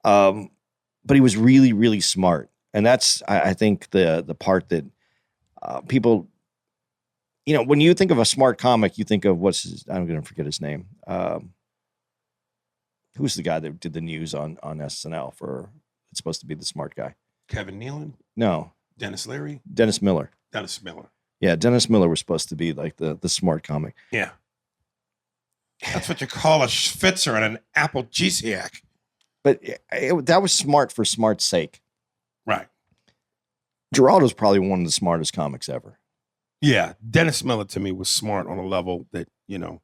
But he was really, really smart. And that's, I think, the part that people, you know, when you think of a smart comic, you think of I'm going to forget his name. Who's the guy that did the news on SNL it's supposed to be the smart guy? Kevin Nealon? No. Dennis Leary? Dennis Miller. Dennis Miller. Yeah, Dennis Miller was supposed to be like the smart comic. Yeah. That's what you call a Schwitzer and an apple cheesiac. But that was smart for smart's sake. Right. Giraldo's probably one of the smartest comics ever. Yeah. Dennis Miller to me was smart on a level that, you know,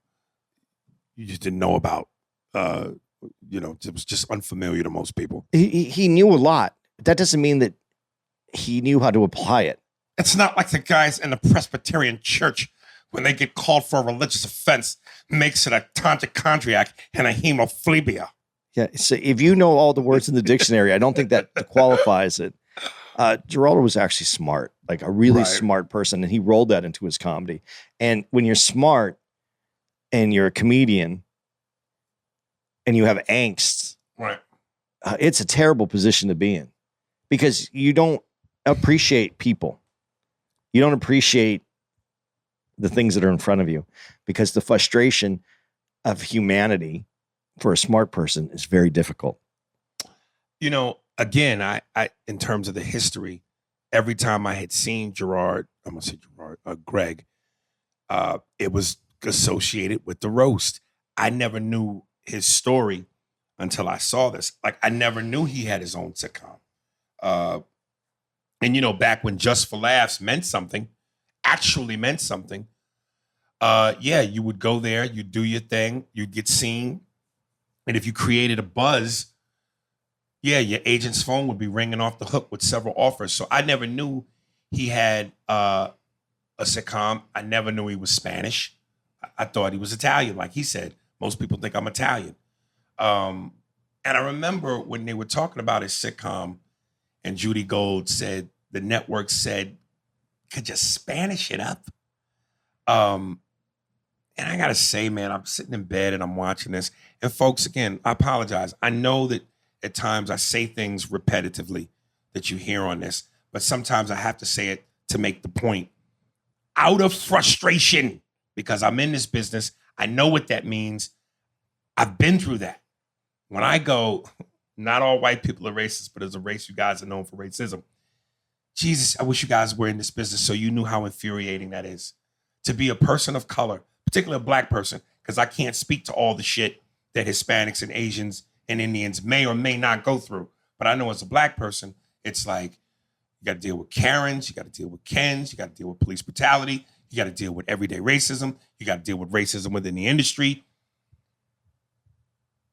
you just didn't know about. You know, it was just unfamiliar to most people. He knew a lot. That doesn't mean that he knew how to apply it. It's not like the guys in the Presbyterian church, when they get called for a religious offense, makes it a tachocondriac and a hemophobia. Yeah, so if you know all the words in the dictionary, I don't think that qualifies it. Giraldo was actually smart, like a really smart person, and he rolled that into his comedy. And when you're smart and you're a comedian and you have angst, right? It's a terrible position to be in because you don't appreciate people. You don't appreciate the things that are in front of you because the frustration of humanity for a smart person is very difficult. You know, again, I in terms of the history, every time I had seen Greg, it was associated with the roast. I never knew his story until I saw this. Like, I never knew he had his own sitcom. And, you know, back when Just for Laughs meant something, actually meant something, yeah, you would go there, you'd do your thing, you'd get seen. And if you created a buzz, yeah, your agent's phone would be ringing off the hook with several offers. So I never knew he had a sitcom. I never knew he was Spanish. I thought he was Italian. Like he said, most people think I'm Italian. And I remember when they were talking about his sitcom and Judy Gold said, the network said, could you Spanish it up? And I got to say, man, I'm sitting in bed and I'm watching this. And folks, again, I apologize. I know that at times I say things repetitively that you hear on this, but sometimes I have to say it to make the point. Out of frustration, because I'm in this business. I know what that means. I've been through that. When I go, not all white people are racist, but as a race, you guys are known for racism. Jesus, I wish you guys were in this business so you knew how infuriating that is. To be a person of color, particularly a black person, because I can't speak to all the shit that Hispanics and Asians and Indians may or may not go through. But I know as a black person, it's like, you got to deal with Karens, you got to deal with Kens, you got to deal with police brutality, you got to deal with everyday racism, you got to deal with racism within the industry.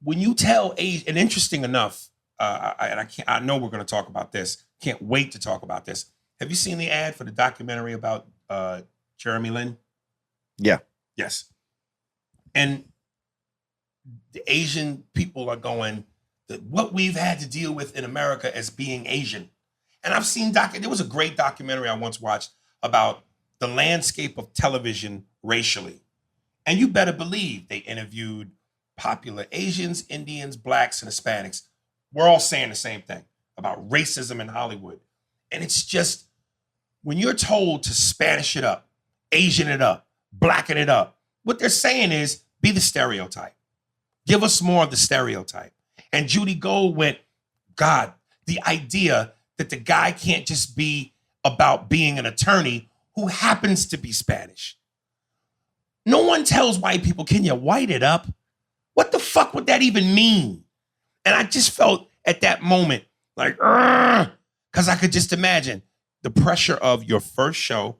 When you tell and interesting enough, I know we're going to talk about this. Can't wait to talk about this. Have you seen the ad for the documentary about Jeremy Lin? Yeah. Yes. And the Asian people are going, what we've had to deal with in America as being Asian. And I've seen there was a great documentary I once watched about the landscape of television racially. And you better believe they interviewed popular Asians, Indians, blacks, and Hispanics. We're all saying the same thing about racism in Hollywood. And it's just, when you're told to Spanish it up, Asian it up, blacken it up, what they're saying is, be the stereotype. Give us more of the stereotype. And Judy Gold went, God, the idea that the guy can't just be about being an attorney who happens to be Spanish. No one tells white people, can you white it up? What the fuck would that even mean? And I just felt at that moment like, because I could just imagine the pressure of your first show.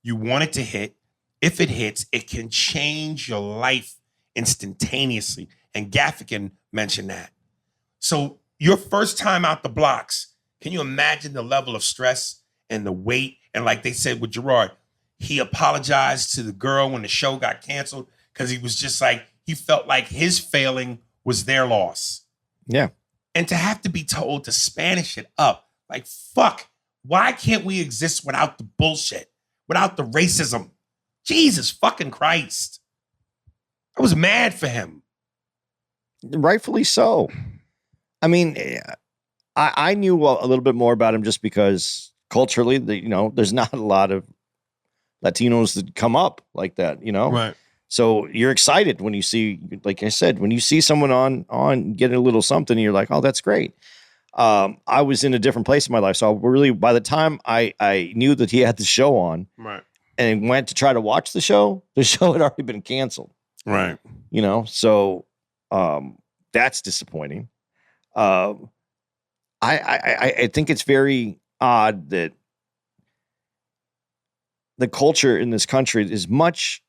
You want it to hit. If it hits, it can change your life instantaneously. And Gaffigan mentioned that. So your first time out the blocks, can you imagine the level of stress and the weight? And like they said with Gerard, he apologized to the girl when the show got canceled because he was just like, he felt like his failing was their loss. Yeah. And to have to be told to Spanish it up, like, fuck, why can't we exist without the bullshit, without the racism? Jesus fucking Christ. I was mad for him. Rightfully so. I mean, I knew a little bit more about him just because culturally, there's not a lot of Latinos that come up like that, Right. So you're excited when you see, like I said, when you see someone on getting a little something, you're like, oh, that's great. I was in a different place in my life. So really, by the time I knew that he had the show on, Right. and went to try to watch the show had already been canceled. Right. So that's disappointing. I think it's very odd that the culture in this country is much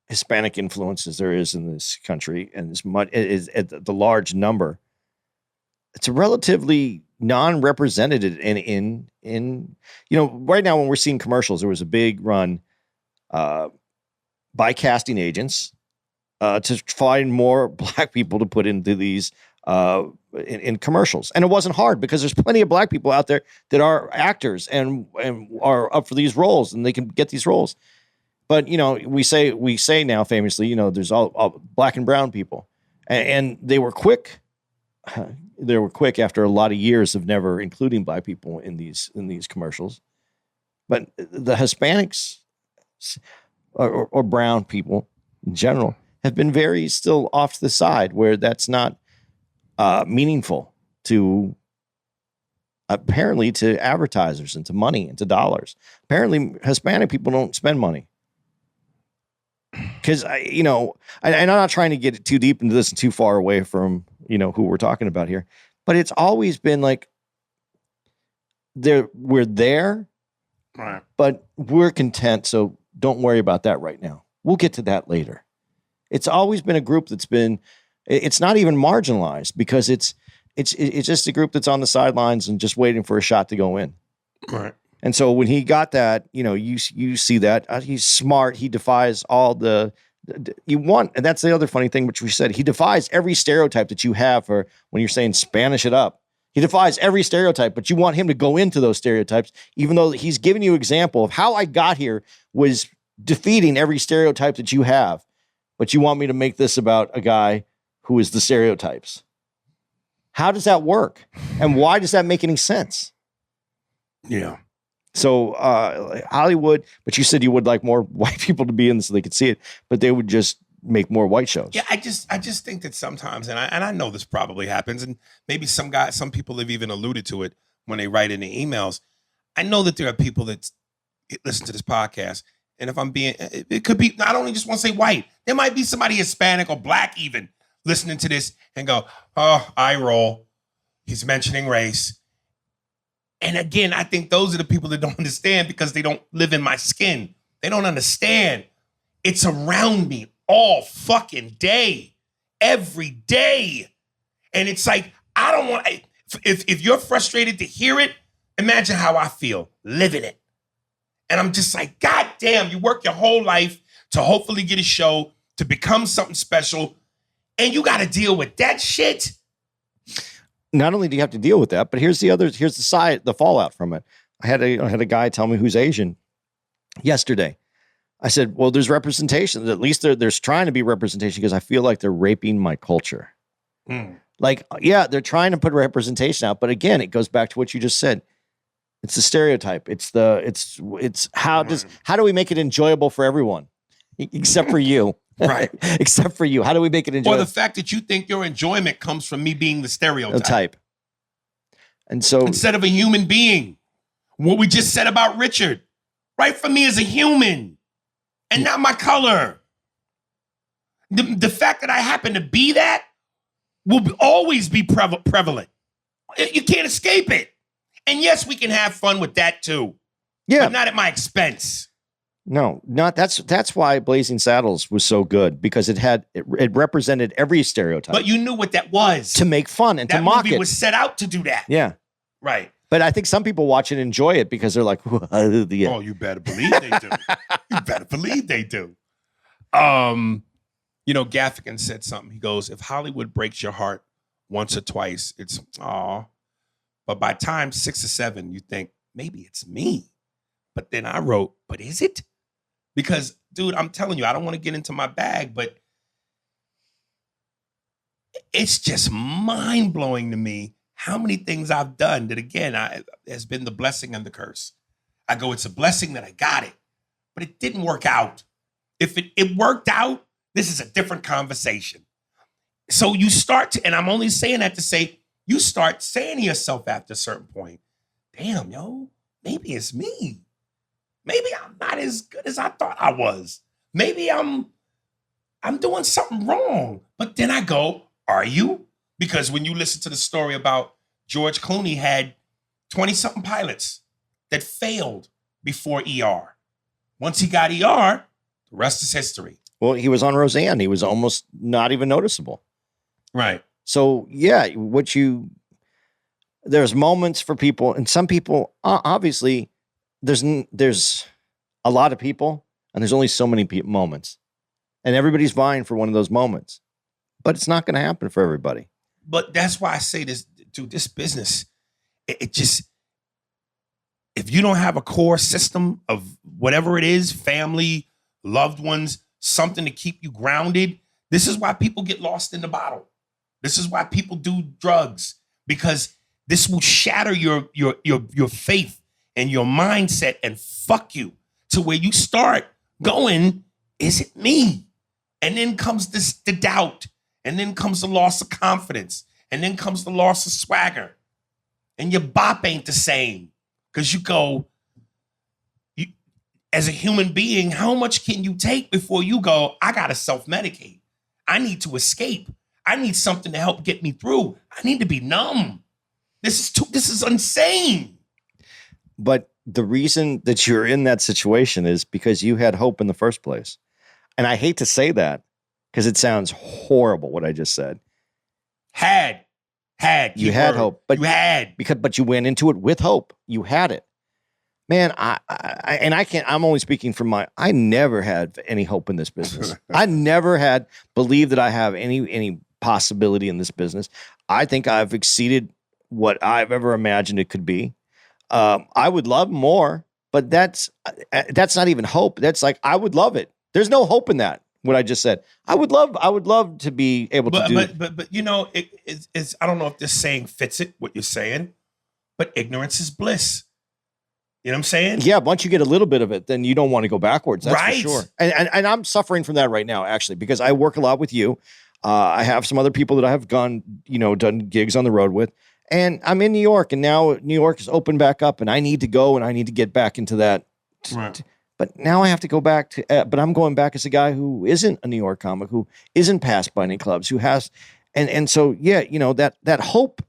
Hispanic influence as there is in this country, and as much is at the large number. It's a relatively non-represented in right now when we're seeing commercials, there was a big run by casting agents to find more black people to put into these in commercials. And it wasn't hard because there's plenty of black people out there that are actors and are up for these roles and they can get these roles. But, we say now famously, there's all black and brown people and they were quick. They were quick after a lot of years of never including black people in these commercials. But the Hispanics or brown people in general have been very still off to the side where that's not meaningful to apparently to advertisers and to money and to dollars. Apparently Hispanic people don't spend money. Because, and I'm not trying to get too deep into this and too far away from, who we're talking about here, but it's always been like we're there, Right. but we're content. So don't worry about that right now. We'll get to that later. It's always been a group that's been, it's not even marginalized because it's just a group that's on the sidelines and just waiting for a shot to go in. Right. And so when he got that, you see that he's smart. He defies all and that's the other funny thing, which we said, he defies every stereotype that you have for when you're saying Spanish it up. He defies every stereotype, but you want him to go into those stereotypes, even though he's giving you an example of how I got here was defeating every stereotype that you have. But you want me to make this about a guy who is the stereotypes. How does that work? And why does that make any sense? Yeah. So Hollywood, but you said you would like more white people to be in so they could see it, but they would just make more white shows. Yeah, I just think that sometimes, and I know this probably happens, and maybe some people have even alluded to it when they write in the emails. I know that there are people that listen to this podcast, and if I'm being, it could be, I don't even just want to say white. There might be somebody Hispanic or black even listening to this and go, oh, eye roll. He's mentioning race. And again, I think those are the people that don't understand because they don't live in my skin. They don't understand. It's around me all fucking day, every day. And it's like, I don't want, if you're frustrated to hear it, imagine how I feel living it. And I'm just like, God damn, you work your whole life to hopefully get a show, to become something special, and you got to deal with that shit. Not only do you have to deal with that, but here's the fallout from it. I had a guy tell me who's Asian yesterday. I said, well, there's representation. At least there's trying to be representation because I feel like they're raping my culture. Like, yeah, they're trying to put representation out. But again, it goes back to what you just said. It's the stereotype. It's how do we make it enjoyable for everyone except for you? Right. Except for you. How do we make it enjoyable? Or the fact that you think your enjoyment comes from me being the stereotype. And so instead of a human being. What we just said about Richard, right? For me as a human and not my color. The fact that I happen to be that will always be prevalent. You can't escape it. And yes, we can have fun with that too. Yeah. But not at my expense. No, not that's why Blazing Saddles was so good, because it represented every stereotype. But you knew what that was. To make fun and that to mock movie it. was set out to do that. Yeah. Right. But I think some people watch it and enjoy it because they're like, Oh, you better believe they do. You better believe they do. Gaffigan said something. He goes, if Hollywood breaks your heart once or twice, it's aw. But by time 6 or 7, you think, maybe it's me. But then I wrote, but is it? Because, dude, I'm telling you, I don't want to get into my bag, but it's just mind-blowing to me how many things I've done that, again, has been the blessing and the curse. I go, it's a blessing that I got it, but it didn't work out. If it worked out, this is a different conversation. So you start to, and I'm only saying that to say, you start saying to yourself after a certain point, damn, yo, maybe it's me. Maybe I'm not as good as I thought I was. Maybe I'm doing something wrong. But then I go, are you? Because when you listen to the story about George Clooney had 20-something pilots that failed before ER. Once he got ER, the rest is history. well, he was on Roseanne. He was almost not even noticeable. Right. So yeah, there's moments for people, and some people, obviously, there's a lot of people, and there's only so many moments, and everybody's vying for one of those moments, but it's not going to happen for everybody. But that's why I say this, dude, this business, it just, if you don't have a core system of whatever it is, family, loved ones, something to keep you grounded, this is why people get lost in the bottle. This is why people do drugs, because this will shatter your faith and your mindset and fuck you to where you start going, is it me? And then comes the doubt. And then comes the loss of confidence. And then comes the loss of swagger. And your bop ain't the same. Because you go, as a human being, how much can you take before you go, I got to self-medicate. I need to escape. I need something to help get me through. I need to be numb. This is insane. But the reason that you're in that situation is because you had hope in the first place. And I hate to say that because it sounds horrible what I just said. Had. You had hope. But you had. But you went into it with hope. You had it. Man, I'm only speaking from I never had any hope in this business. I never had believed that I have any possibility in this business. I think I've exceeded what I've ever imagined it could be. I would love more, but that's not even hope. That's like, I would love it. There's no hope in that. What I just said, I would love to be able to do. But it's I don't know if this saying fits it, what you're saying, but ignorance is bliss. You know what I'm saying? Yeah. Once you get a little bit of it, then you don't want to go backwards. That's right. For sure. And I'm suffering from that right now, actually, because I work a lot with you. I have some other people that I have done gigs on the road with, and I'm in New York, and now New York is open back up, and I need to go, and I need to get back into that. Right. But now I have to go back to, but I'm going back as a guy who isn't a New York comic, who isn't passed by any clubs, who has, and so, yeah, that hope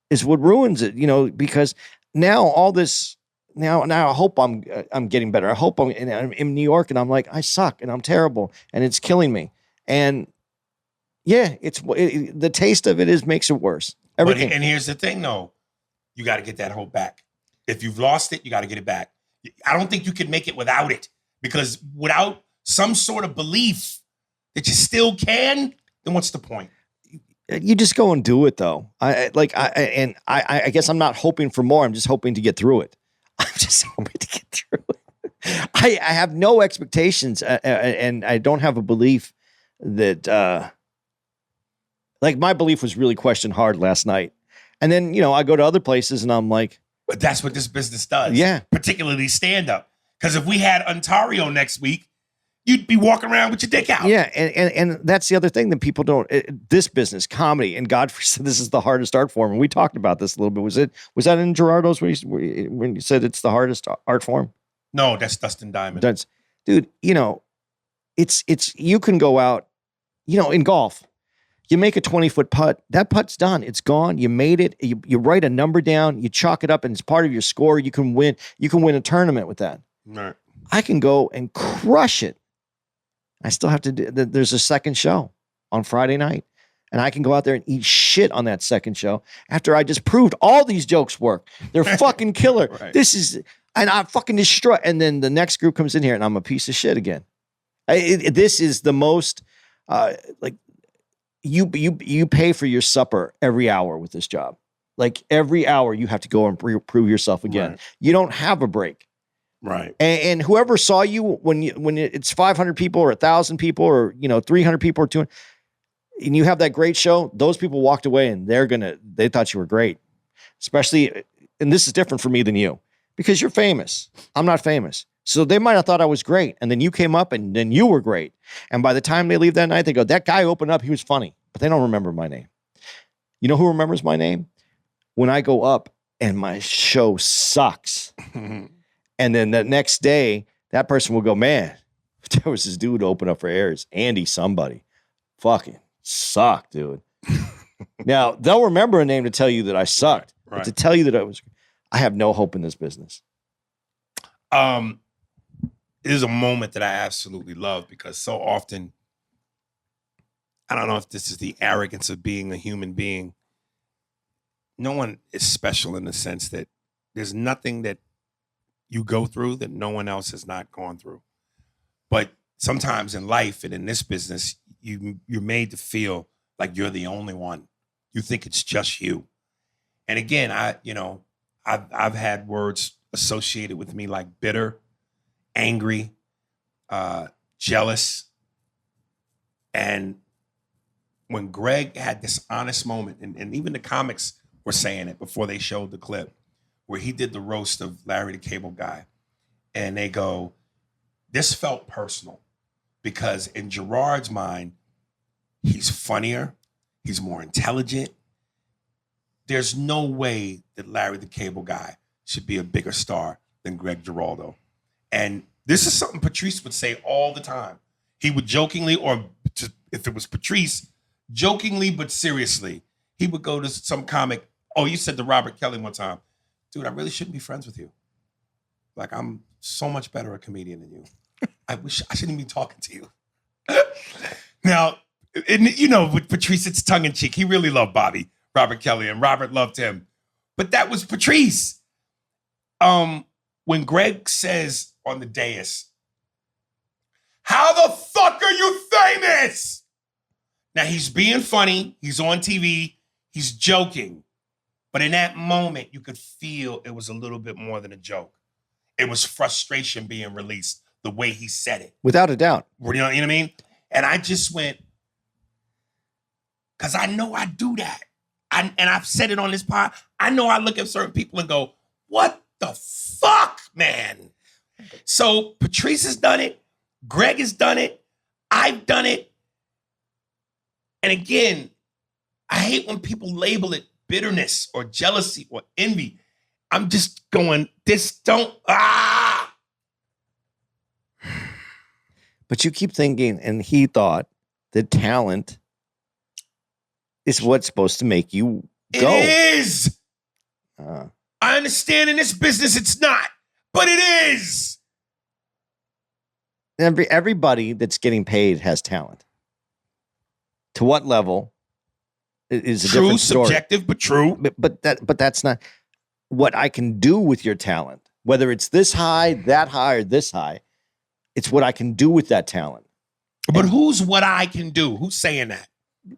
is what ruins it, because now all this, now I hope I'm getting better. I hope I'm in New York and I'm like, I suck and I'm terrible and it's killing me. And yeah, the taste of it makes it worse. Everything. And here's the thing though, you got to get that hope back. If you've lost it, you got to get it back. I don't think you can make it without it, because without some sort of belief that you still can, then what's the point? You just go and do it though. I guess I'm not hoping for more. I'm just hoping to get through it. I'm just hoping to get through it. I have no expectations and I don't have a belief that, my belief was really questioned hard last night. And then, I go to other places and I'm like, but that's what this business does. Yeah. Particularly stand-up. Because if we had Ontario next week, you'd be walking around with your dick out. Yeah, and that's the other thing that people don't. This business, comedy, and God forbid, this is the hardest art form. And we talked about this a little bit. Was that in Giraldo's when you said it's the hardest art form? No, that's Dustin Diamond. Dude. It's you can go out, in golf. You make a 20-foot putt. That putt's done. It's gone. You made it. You write a number down. You chalk it up, and it's part of your score. You can win. You can win a tournament with that. Right. I can go and crush it. I still have to do. There's a second show on Friday night, and I can go out there and eat shit on that second show after I just proved all these jokes work. They're fucking killer. Right. And I fucking destroy. And then the next group comes in here, and I'm a piece of shit again. This is the most you pay for your supper every hour with this job. Like every hour you have to go and prove yourself again. Right. You don't have a break. Right. And whoever saw you when it's 500 people or 1,000 people or 300 people or 200, and you have that great show, those people walked away and they thought you were great. Especially, and this is different for me than you because you're famous. I'm not famous. So they might have thought I was great. And then you came up and then you were great. And by the time they leave that night, they go, that guy opened up, he was funny. But they don't remember my name. You know who remembers my name? When I go up and my show sucks. And then the next day, that person will go, man, there was this dude open up for Aries. Andy somebody. Fucking sucked, dude. Now, they'll remember a name to tell you that I sucked. Right. But to tell you that I have no hope in this business. It is a moment that I absolutely love because so often, I don't know if this is the arrogance of being a human being. No one is special in the sense that there's nothing that you go through that no one else has not gone through. But sometimes in life and in this business, you're made to feel like you're the only one. You think it's just you. And again, I've had words associated with me like bitter, angry, jealous. And when Greg had this honest moment, and even the comics were saying it before they showed the clip, where he did the roast of Larry the Cable Guy. And they go, this felt personal because in Gerard's mind, he's funnier, he's more intelligent. There's no way that Larry the Cable Guy should be a bigger star than Greg Giraldo. And this is something Patrice would say all the time. He would jokingly, or if it was Patrice, jokingly but seriously, he would go to some comic. Oh, you said to Robert Kelly one time, dude, I really shouldn't be friends with you. Like, I'm so much better a comedian than you. I shouldn't be talking to you. Now, with Patrice, it's tongue in cheek. He really loved Robert Kelly, and Robert loved him. But that was Patrice. When Greg says on the dais, how the fuck are you famous? Now, he's being funny. He's on TV. He's joking. But in that moment, you could feel it was a little bit more than a joke. It was frustration being released, the way he said it. Without a doubt. You know what I mean? And I just went, because I know I do that. And I've said it on this pod. I know I look at certain people and go, what the fuck, man? So Patrice has done it. Greg has done it. I've done it. And again, I hate when people label it bitterness or jealousy or envy. I'm just going, But you keep thinking, and he thought that talent is what's supposed to make you go. It is. I understand in this business it's not, but it is. Everybody that's getting paid has talent. To what level is a different story. Subjective, but true. But that's not what I can do with your talent. Whether it's this high, that high, or this high, it's what I can do with that talent. But who's what I can do? Who's saying that?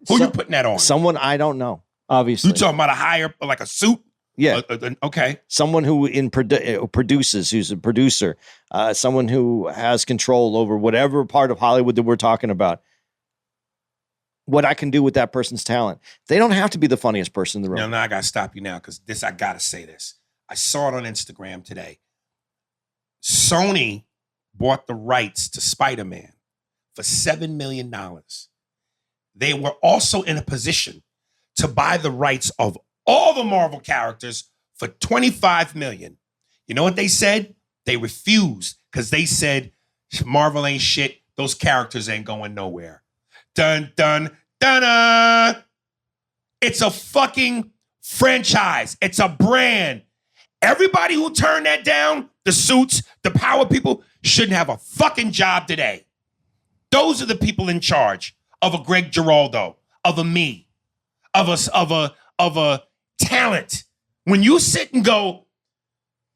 Who you putting that on? Someone I don't know, obviously. You talking about a hire, like a suit? Yeah. Okay. Someone who produces, who's a producer, someone who has control over whatever part of Hollywood that we're talking about. What I can do with that person's talent. They don't have to be the funniest person in the room. No, I got to stop you now because I got to say this. I saw it on Instagram today. Sony bought the rights to Spider-Man, for $7 million. They were also in a position to buy the rights of all the Marvel characters for $25 million. You know what they said? They refused because they said Marvel ain't shit. Those characters ain't going nowhere. Dun, dun, dun, dun. It's a fucking franchise. It's a brand. Everybody who turned that down, the suits, the power people, shouldn't have a fucking job today. Those are the people in charge of a Greg Giraldo, of a me, of a talent. When you sit and go,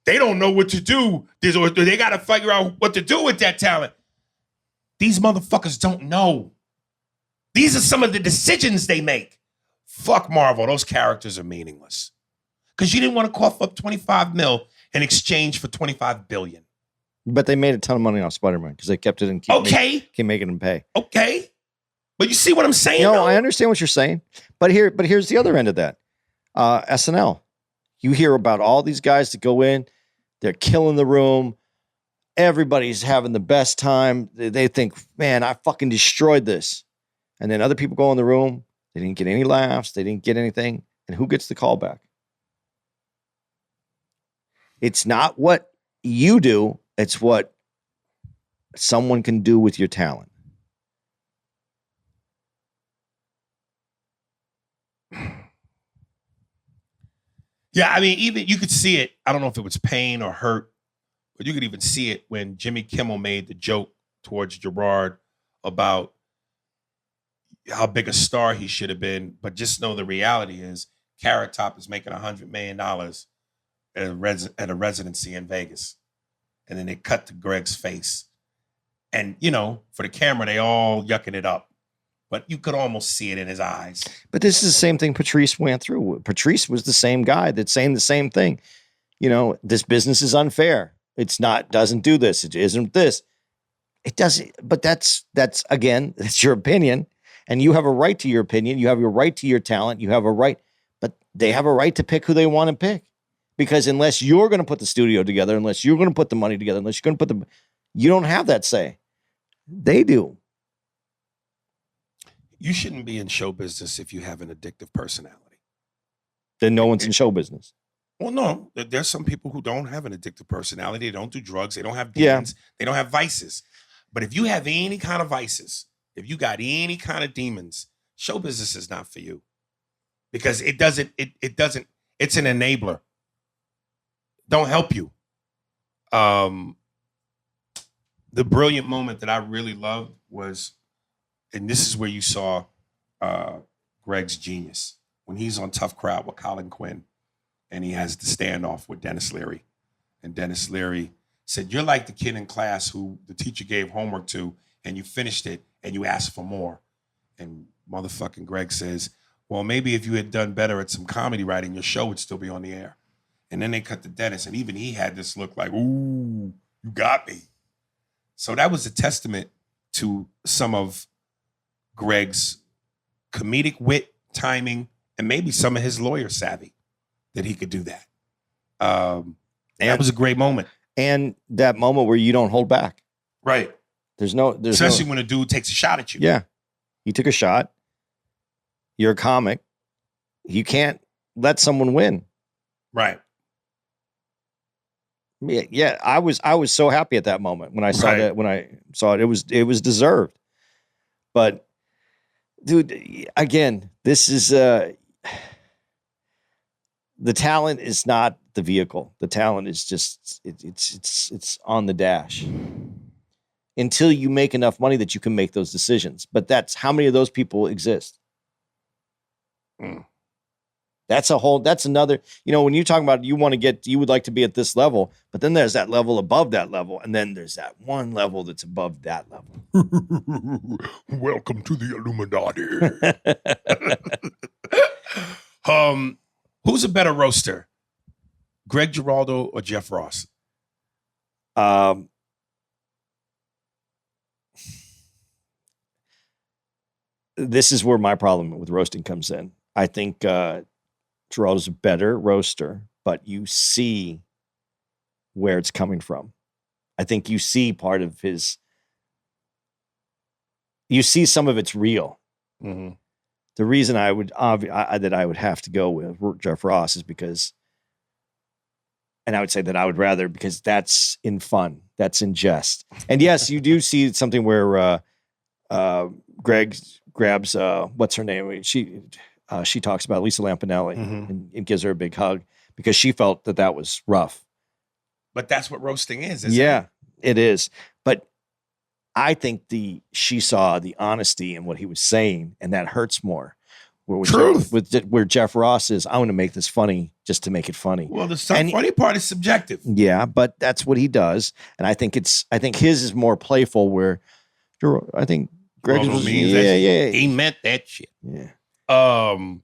they don't know what to do, or they got to figure out what to do with that talent. These motherfuckers don't know. These are some of the decisions they make. Fuck Marvel. Those characters are meaningless. Because you didn't want to cough up 25 mil in exchange for 25 billion. But they made a ton of money off Spider-Man because they kept it and keep making them pay. Okay. But you see what I'm saying? No, I understand what you're saying. But here's the other end of that. SNL. You hear about all these guys that go in, they're killing the room. Everybody's having the best time. They think, man, I fucking destroyed this. And then other people go in the room. They didn't get any laughs. They didn't get anything. And who gets the call back? It's not what you do. It's what someone can do with your talent. Yeah, I mean, even you could see it. I don't know if it was pain or hurt, but you could even see it when Jimmy Kimmel made the joke towards Gerard about how big a star he should have been. But just know the reality is Carrot Top is making $100 million at a residency in Vegas. And then they cut to Greg's face. And, you know, for the camera, they all yucking it up. But you could almost see it in his eyes. But this is the same thing Patrice went through. Patrice was the same guy that's saying the same thing. You know, this business is unfair. It's not, doesn't do this. It isn't this. It doesn't. But that's again, that's your opinion. And you have a right to your opinion. You have your right to your talent. You have a right. But they have a right to pick who they want to pick. Because unless you're going to put the studio together, unless you're going to put the money together, unless you're going to you don't have that say. They do. You shouldn't be in show business if you have an addictive personality. Then no one's in show business. Well, no. There's some people who don't have an addictive personality. They don't do drugs. They don't have demons. Yeah. They don't have vices. But if you have any kind of vices, if you got any kind of demons, show business is not for you. Because it doesn't, it's an enabler. Don't help you. The brilliant moment that I really loved was, and this is where you saw Greg's genius, when he's on Tough Crowd with Colin Quinn and he has the standoff with Dennis Leary. And Dennis Leary said, you're like the kid in class who the teacher gave homework to and you finished it and you asked for more. And motherfucking Greg says, well, maybe if you had done better at some comedy writing, your show would still be on the air. And then they cut to Dennis, and even he had this look like, ooh, you got me. So that was a testament to some of Greg's comedic wit, timing, and maybe some of his lawyer savvy that he could do that. And that was a great moment. And that moment where you don't hold back. Right. Especially when a dude takes a shot at you. Yeah. You took a shot. You're a comic. You can't let someone win. Right. Yeah. I was so happy at that moment when I saw that. When I saw it, it was deserved. But dude, again, this is the talent is not the vehicle. The talent is just it's on the dash. Until you make enough money that you can make those decisions. But that's how many of those people exist. That's another, when you talk about you would like to be at this level, but then there's that level above that level. And then there's that one level that's above that level. Welcome to the Illuminati. Who's a better roaster? Greg Giraldo or Jeff Ross? This is where my problem with roasting comes in. I think Giraldo's a better roaster, but you see where it's coming from. I think you see part of his you see some of it's real. Mhm. The reason I would have to go with Jeff Ross is because, and I would say that I would rather, because that's in fun, that's in jest. And yes, you do see something where Greg grabs what's her name? She talks about Lisa Lampanelli and gives her a big hug because she felt that was rough. But that's what roasting is, isn't Yeah, it? it is. But I think she saw the honesty in what he was saying, and that hurts more. Truth. Where Jeff Ross is, I want to make this funny just to make it funny. Well, the funny part is subjective. Yeah, but that's what he does, and I think his is more playful. Where I think Greg's was, he meant that shit. Yeah. And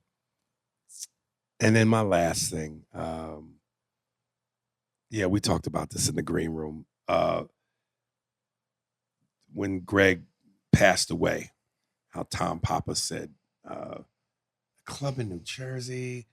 then my last thing, we talked about this in the green room. When Greg passed away, how Tom Papa said, a club in New Jersey,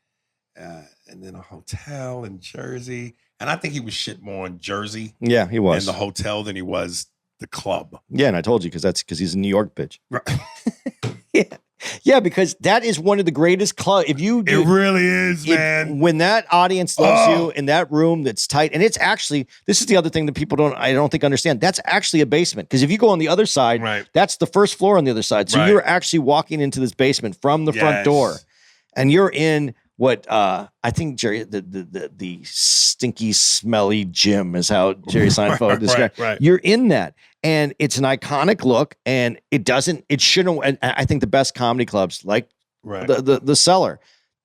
and then a hotel in Jersey. And I think he was shit more on Jersey. Yeah, he was. And the hotel than he was the club. Yeah, and I told you because he's a New York bitch. Right. Yeah, because that is one of the greatest clubs. It really is, man. When that audience loves you in that room that's tight, and it's actually, this is the other thing that people I don't think understand. That's actually a basement. Because if you go on the other side, right, that's the first floor on the other side. So you're actually walking into this basement from the front door, and you're in what I think Jerry, the stinky, smelly gym is how Jerry Seinfeld described. Right. You're in that. And it's an iconic look, and it shouldn't. And I think the best comedy clubs, like the Cellar,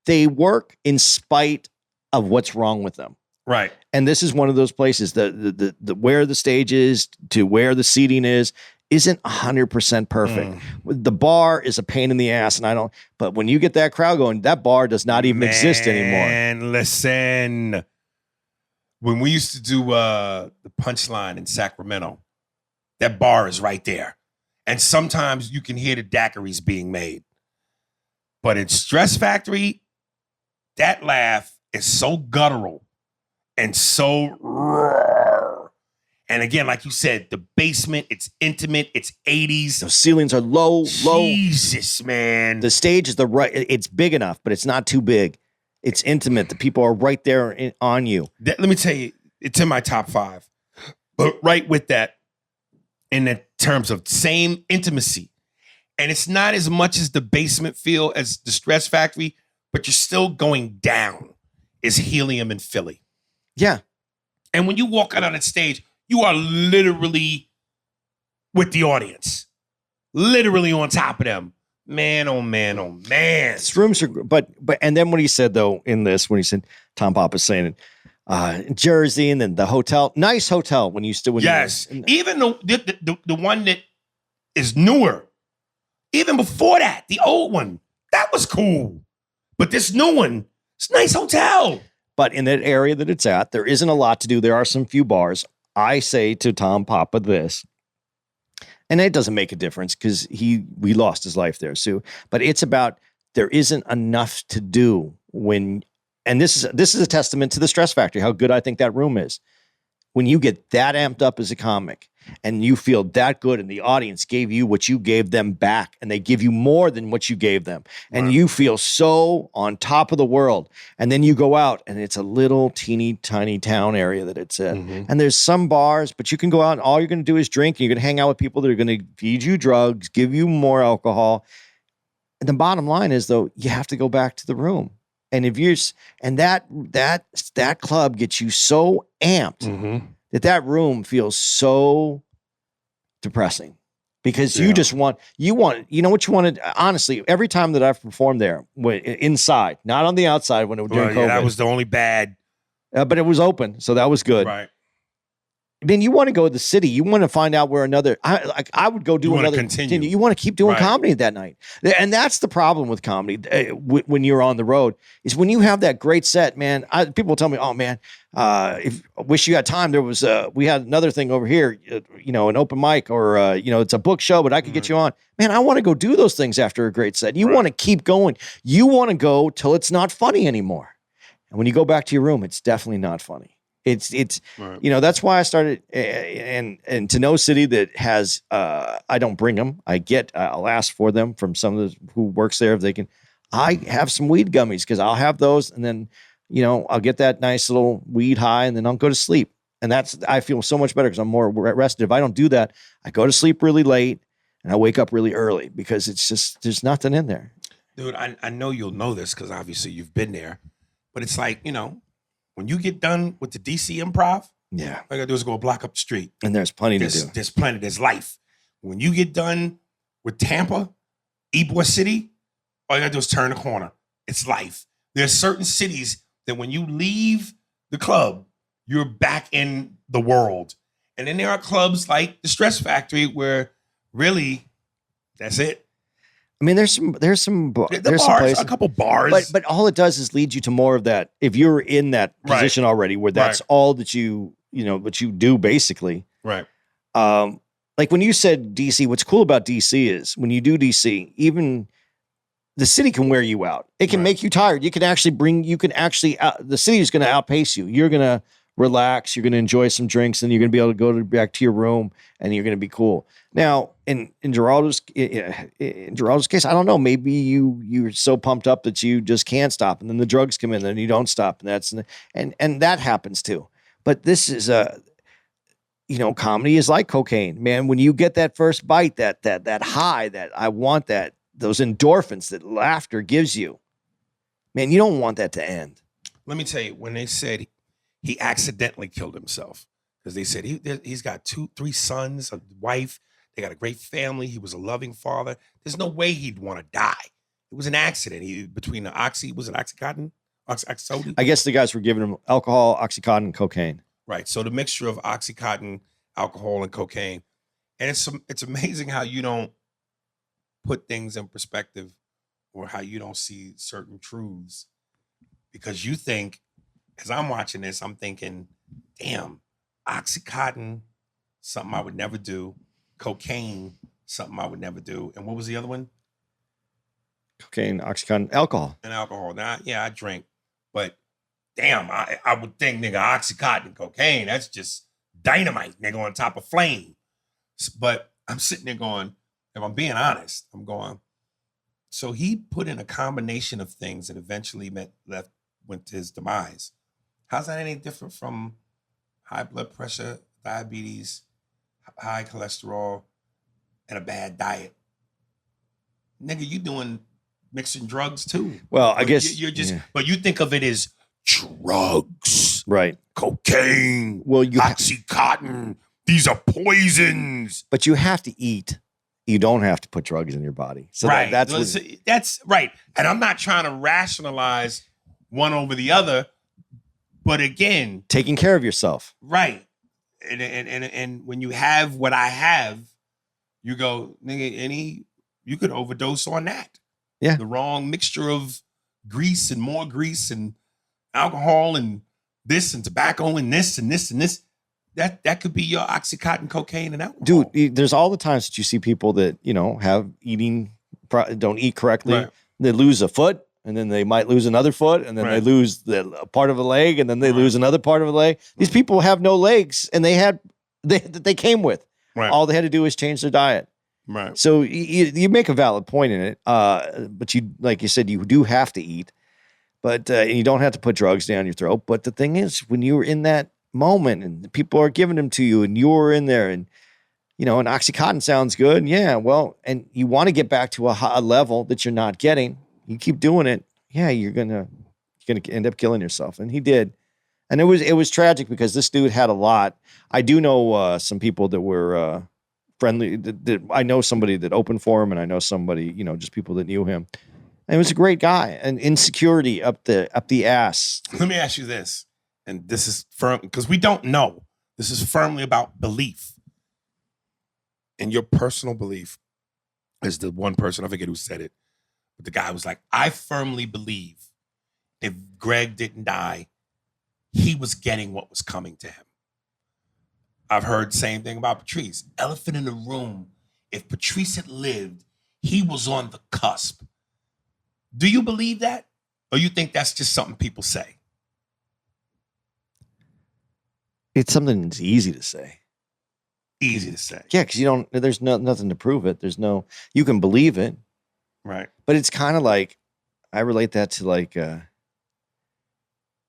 they work in spite of what's wrong with them. Right. And this is one of those places that where the stage is to where the seating isn't 100% perfect. The bar is a pain in the ass, and but when you get that crowd going, that bar does not even exist anymore. And listen, when we used to do the Punchline in Sacramento, that bar is right there. And sometimes you can hear the daiquiris being made. But in Stress Factory, that laugh is so guttural and so roar. And again, like you said, the basement, it's intimate, it's 80s. The ceilings are low. Jesus, man. The stage is it's big enough, but it's not too big. It's intimate. The people are right there on you. Let me tell you, it's in my top 5. But right with that, in the terms of same intimacy. And it's not as much as the basement feel as the Stress Factory, but you're still going down, is Helium in Philly. Yeah. And when you walk out on that stage, you are literally with the audience. Literally on top of them. Man, oh man, oh man. These rooms are, but and then what he said though in this, when he said Tom Papa's saying it, Jersey, and then the hotel, nice hotel when you still. Even the one that is newer, even before that, the old one, that was cool. But this new one, it's a nice hotel. But in that area that it's at, there isn't a lot to do. There are some few bars. I say to Tom Papa this, and it doesn't make a difference because we lost his life there, Sue. But it's about there isn't enough to do when. And this is a testament to the Stress Factory, how good I think that room is. When you get that amped up as a comic and you feel that good and the audience gave you what you gave them back and they give you more than what you gave them and you feel so on top of the world, and then you go out and it's a little teeny tiny town area that it's in and there's some bars, but you can go out and all you're going to do is drink and you're going to hang out with people that are going to feed you drugs, give you more alcohol. And the bottom line is though, you have to go back to the room. And if you're, and that club gets you so amped that room feels so depressing because you know what you wanted. Honestly, every time that I've performed there, inside, not on the outside when it was during COVID. That was the only bad. But it was open, so that was good. Right. Then you want to go to the city. You want to find out where I would go do another. Continue. You want to keep doing comedy that night. And that's the problem with comedy when you're on the road is when you have that great set, man. People tell me, oh man, if I wish you had time. There was we had another thing over here, an open mic or it's a book show, but I could get you on. Man, I want to go do those things after a great set. You want to keep going. You want to go till it's not funny anymore. And when you go back to your room, it's definitely not funny. It's Right. that's why I started, and to know a city that has I don't bring them. I'll ask for them from some of the who works there if they can. I have some weed gummies because I'll have those, and then I'll get that nice little weed high, and then I'll go to sleep. And I feel so much better because I'm more rested. If I don't do that, I go to sleep really late and I wake up really early because it's just there's nothing in there. Dude, I know you'll know this because obviously you've been there, but it's like when you get done with the DC Improv, Yeah, all you gotta do is go a block up the street. and there's plenty to do. There's plenty. There's life. When you get done with Tampa, Ybor City, all you gotta do is turn the corner. It's life. There's certain cities that when you leave the club, you're back in the world. And then there are clubs like the Stress Factory where really that's it. I mean, there's some There's some bars, places, a couple bars. but all it does is lead you to more of that. If you're in that Right. position already, where that's Right. all that what you do basically. right. Like when you said DC, what's cool about DC is when you do DC, even the city can wear you out. It can Right. make you tired. The city is going to outpace you. You're going to relax. You're going to enjoy some drinks, and you're going to be able to go back to your room, and you're going to be cool. Now, in Giraldo's case, I don't know. Maybe you're so pumped up that you just can't stop, and then the drugs come in, and you don't stop, and that happens too. But this is comedy is like cocaine, man. When you get that first bite, that high, that I want that, those endorphins that laughter gives you, man, you don't want that to end. Let me tell you, when they said he accidentally killed himself, because they said he's got 3 sons, a wife, they got a great family, he was a loving father. There's no way he'd want to die. It was an accident. Between the Oxycontin? Oxycodone? I guess the guys were giving him alcohol, Oxycontin, and cocaine. Right. So the mixture of Oxycontin, alcohol, and cocaine. And it's amazing how you don't put things in perspective or how you don't see certain truths because you think, as I'm watching this, I'm thinking, damn, Oxycontin, something I would never do. Cocaine, something I would never do. And what was the other one? Cocaine, Oxycontin, alcohol. And alcohol. Now, yeah, I drink, but damn, I would think, nigga, Oxycontin, cocaine, that's just dynamite, nigga, on top of flame. But I'm sitting there going, if I'm being honest, I'm going, so he put in a combination of things that eventually went to his demise. How's that any different from high blood pressure, diabetes, high cholesterol, and a bad diet? Nigga, you mixing drugs too. Well, I But guess you're just, but you think of it as drugs, right. cocaine, Well, Oxycontin. These are poisons. but you have to eat. You don't have to put drugs in your body. So Right. that's right. And I'm not trying to rationalize one over the other, but again, taking care of yourself. right. And when you have what I have, you go, nigga, you could overdose on that. Yeah. The wrong mixture of grease and more grease and alcohol and this and tobacco and this and this and this. That could be your Oxycontin, cocaine, and alcohol. Dude, there's all the times that you see people that, don't eat correctly. Right. They lose a foot, and then they might lose another foot, and then they Right. lose the part of a leg, and then they Right. lose another part of a leg. These people have no legs, and they came with. Right. All they had to do was change their diet. Right. So you make a valid point in it, but you, like you said, you do have to eat, but and you don't have to put drugs down your throat. But the thing is, when you're in that moment and people are giving them to you, and you're in there, and an Oxycontin sounds good, yeah, well, and you want to get back to a level that you're not getting. You keep doing it, yeah, you're gonna end up killing yourself, and he did. And it was tragic because this dude had a lot. I do know some people that were friendly. That I know somebody that opened for him, and I know somebody, just people that knew him. And he was a great guy. And insecurity up the ass. Let me ask you this, and this is firm because we don't know. This is firmly about belief. And your personal belief is the one person, I forget who said it, but the guy was like, I firmly believe if Greg didn't die, he was getting what was coming to him. I've heard the same thing about Patrice. Elephant in the room. If Patrice had lived, he was on the cusp. Do you believe that? Or you think that's just something people say? It's something that's easy to say. Easy to say. Yeah, because there's nothing to prove it. You can believe it. Right. But it's kind of like, I relate that to like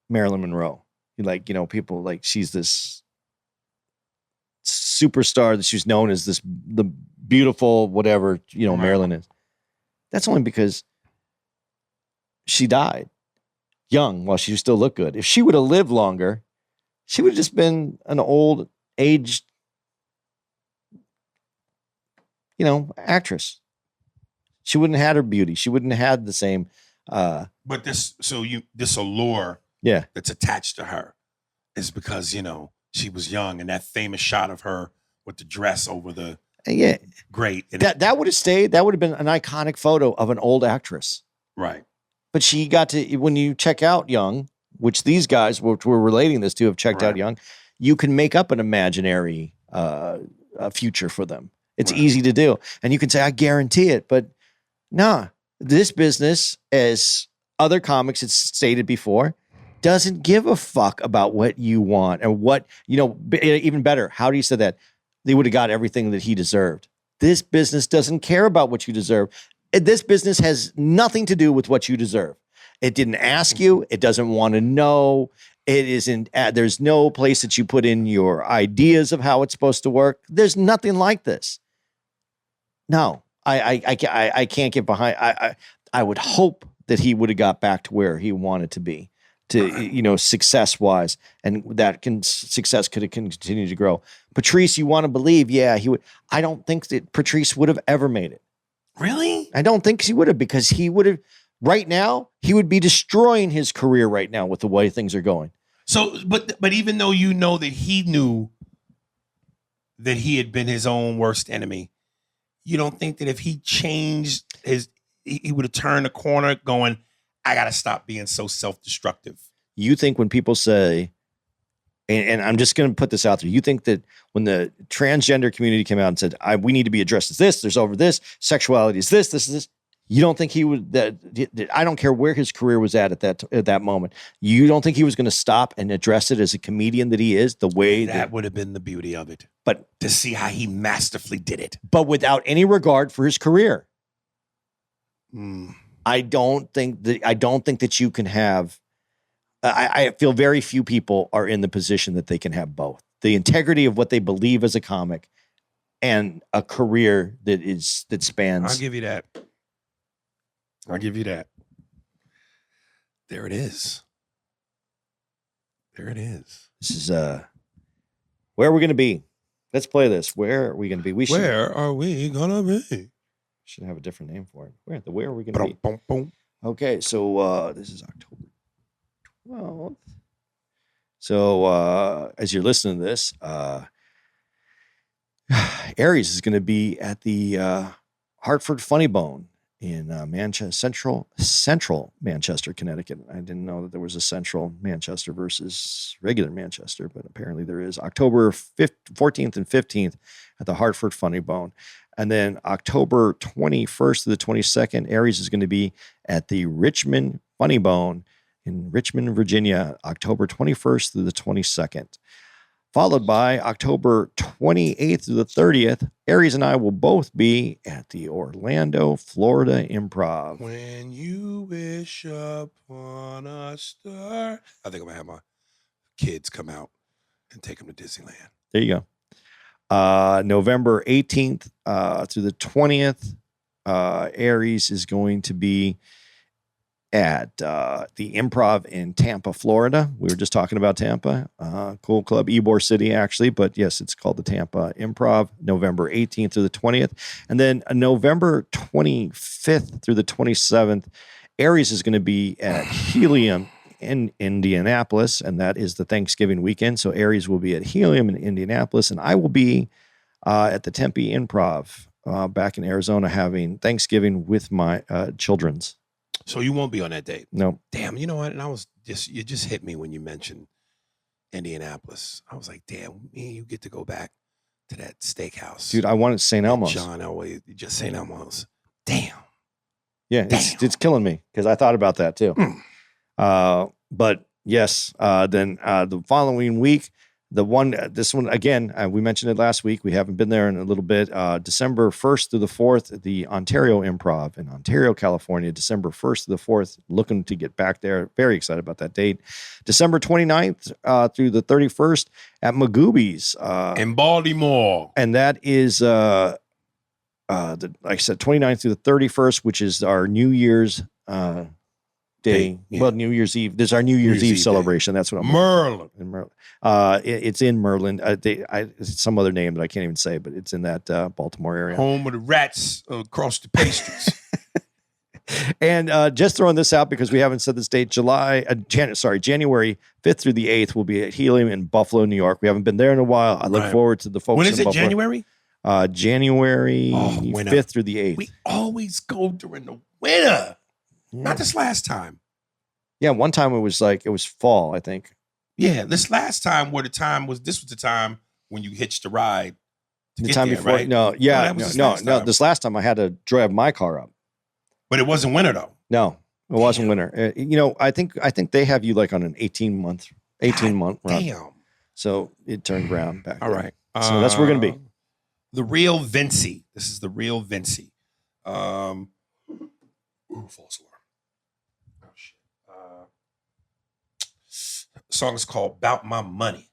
Marilyn Monroe. People like, she's this superstar that she's known as the beautiful whatever, Right. Marilyn is. That's only because she died young while she still looked good. If she would have lived longer, she would have just been an old, aged, actress. She wouldn't have had her beauty. She wouldn't have had the same. But this allure that's attached to her is because, she was young, and that famous shot of her with the dress over the great. And that would have stayed. That would have been an iconic photo of an old actress. Right. But she got to, when you check out young, which these guys, which we're relating this to, have checked out young, you can make up an imaginary future for them. It's easy to do. And you can say, I guarantee it. But nah, this business, as other comics had stated before, doesn't give a fuck about what you want and what, even better, how do you say that? They would have got everything that he deserved. This business doesn't care about what you deserve. This business has nothing to do with what you deserve. It didn't ask you. It doesn't want to know. It isn't. There's no place that you put in your ideas of how it's supposed to work. There's nothing like this. No, I can't get behind. I would hope that he would have got back to where he wanted to be, success wise, and that success could have continued to grow. Patrice, you want to believe? Yeah, he would. I don't think that Patrice would have ever made it. Really? I don't think he would have, because he would have. Right now, he would be destroying his career right now with the way things are going. So, but even though that he knew that he had been his own worst enemy, you don't think that if he changed he would have turned a corner going, I got to stop being so self-destructive? You think when people say, and I'm just going to put this out there, you think that when the transgender community came out and said, we need to be addressed as this, there's over this, sexuality is this is this, you don't think he would, that I don't care where his career was at that moment. You don't think he was going to stop and address it as a comedian that he is, the way that would have been the beauty of it. But to see how he masterfully did it. But without any regard for his career. Mm. I don't think that you can have, I feel very few people are in the position that they can have both. The integrity of what they believe as a comic and a career that spans. I'll give you that. There it is. This is where are we going to be? Let's play this. Where are we going to be? Where are we going to be? Should have a different name for it. Where are we going to be? Boom, boom. Okay, so this is October 12th. So as you're listening to this, Aries is going to be at the Hartford Funny Bone in central Manchester, Connecticut. I didn't know that there was a central Manchester versus regular Manchester, but apparently there is. October 14th and 15th at the Hartford Funny Bone. And then October 21st to the 22nd, Aries is going to be at the Richmond Funny Bone in Richmond, Virginia, October 21st through the 22nd. Followed by October 28th to the 30th, Aries and I will both be at the Orlando, Florida Improv. When you wish upon a star. I think I'm going to have my kids come out and take them to Disneyland. There you go. November 18th through the 20th, Aries is going to be at the Improv in Tampa, Florida. We were just talking about Tampa. Cool club, Ybor City, actually. But yes, it's called the Tampa Improv, November 18th through the 20th. And then November 25th through the 27th, Aries is going to be at Helium in Indianapolis, and that is the Thanksgiving weekend. So Aries will be at Helium in Indianapolis, and I will be at the Tempe Improv back in Arizona having Thanksgiving with my children's. So you won't be on that date? No. Damn, you know what? And you just hit me when you mentioned Indianapolis. I was like, damn, me and you get to go back to that steakhouse. Dude, I wanted St. Elmo's. John Elway, just St. Elmo's. Damn. Yeah, it's killing me because I thought about that too. But yes, then the following week, This one, again, we mentioned it last week. We haven't been there in a little bit. December 1st through the 4th, the Ontario Improv in Ontario, California, December 1st to the 4th. Looking to get back there. Very excited about that date. December 29th through the 31st at Magooby's. In Baltimore. And that is, like I said, 29th through the 31st, which is our New Year's day. Yeah. Well, New Year's Eve. There's our New Year's Eve celebration. Day. That's what I'm Merlin. In Merlin. It's in Merlin. It's some other name that I can't even say, but it's in that Baltimore area. Home of the rats across the pastries. And just throwing this out because we haven't said this date. January 5th through the 8th will be at Helium in Buffalo, New York. We haven't been there in a while. I look forward to the folks. When is in it? Buffalo. January? January 5th through the 8th. We always go during the winter. Not this last time. Yeah, one time it was fall, I think. Yeah, this last time this was the time when you hitched a ride. The time there, before, right? No. This last time I had to drive my car up. But it wasn't winter though. No, it wasn't winter. I think they have you like on an 18-month run. Damn. So it turned around back. All right. So that's where we're gonna be. The real Vinci. This is the real Vinci. False alarm. Oh shit. Song is called "About My Money."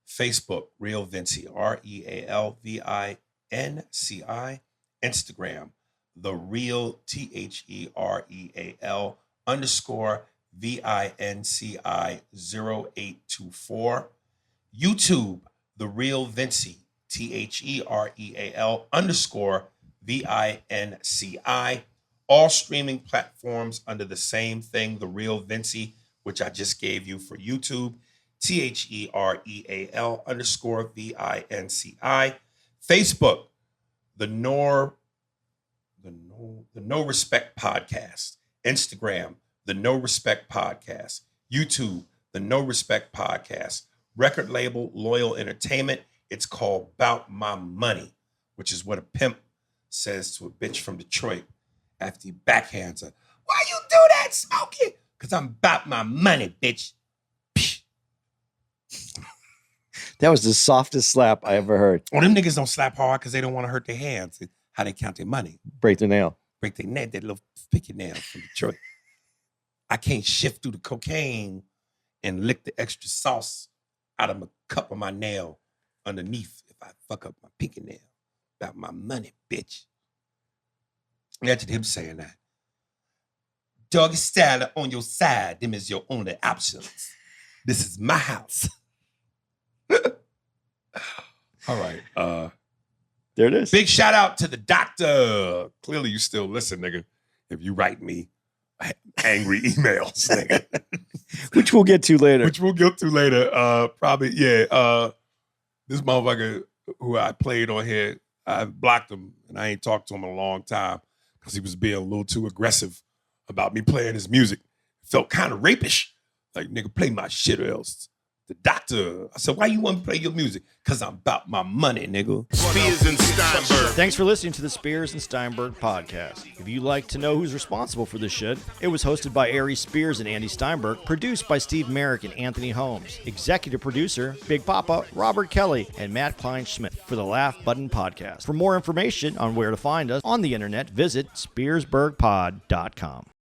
Facebook, Real Vinci, RealVinci. Instagram, The Real THEREAL _VINCI 0824. YouTube, The Real Vinci, THEREAL _VINCI. All streaming platforms under the same thing, The Real Vinci, which I just gave you for YouTube, THEREAL _VINCI. Facebook, the No Respect Podcast. Instagram, the No Respect Podcast. YouTube, the No Respect Podcast. Record label, Loyal Entertainment. It's called "Bout My Money," which is what a pimp says to a bitch from Detroit after he backhands her. Why you do that, Smokey? Because I'm about my money, bitch. That was the softest slap I ever heard. Well, them niggas don't slap hard because they don't want to hurt their hands. How they count their money. Break their nail. Break their nail, that little picky nail from Detroit. I can't shift through the cocaine and lick the extra sauce out of a cup of my nail underneath if I fuck up my pinky nail. About my money, bitch. Imagine him saying that. Doggy style on your side, them is your only options. This is my house. All right. There it is. Big shout out to the doctor. Clearly you still listen, nigga. If you write me angry emails, nigga. Which we'll get to later. Probably, yeah. This motherfucker who I played on here, I blocked him and I ain't talked to him in a long time because he was being a little too aggressive about me playing his music. It felt kind of rapish. Like, nigga, play my shit or else. The doctor. I said, why you want to play your music? Because I'm about my money, nigga. Spears and Steinberg. Thanks for listening to the Spears and Steinberg podcast. If you'd like to know who's responsible for this shit, it was hosted by Aries Spears and Andy Steinberg, produced by Steve Merrick and Anthony Holmes, executive producer, Big Papa, Robert Kelly, and Matt Kleinschmidt for the Laugh Button podcast. For more information on where to find us on the internet, visit spearsburgpod.com.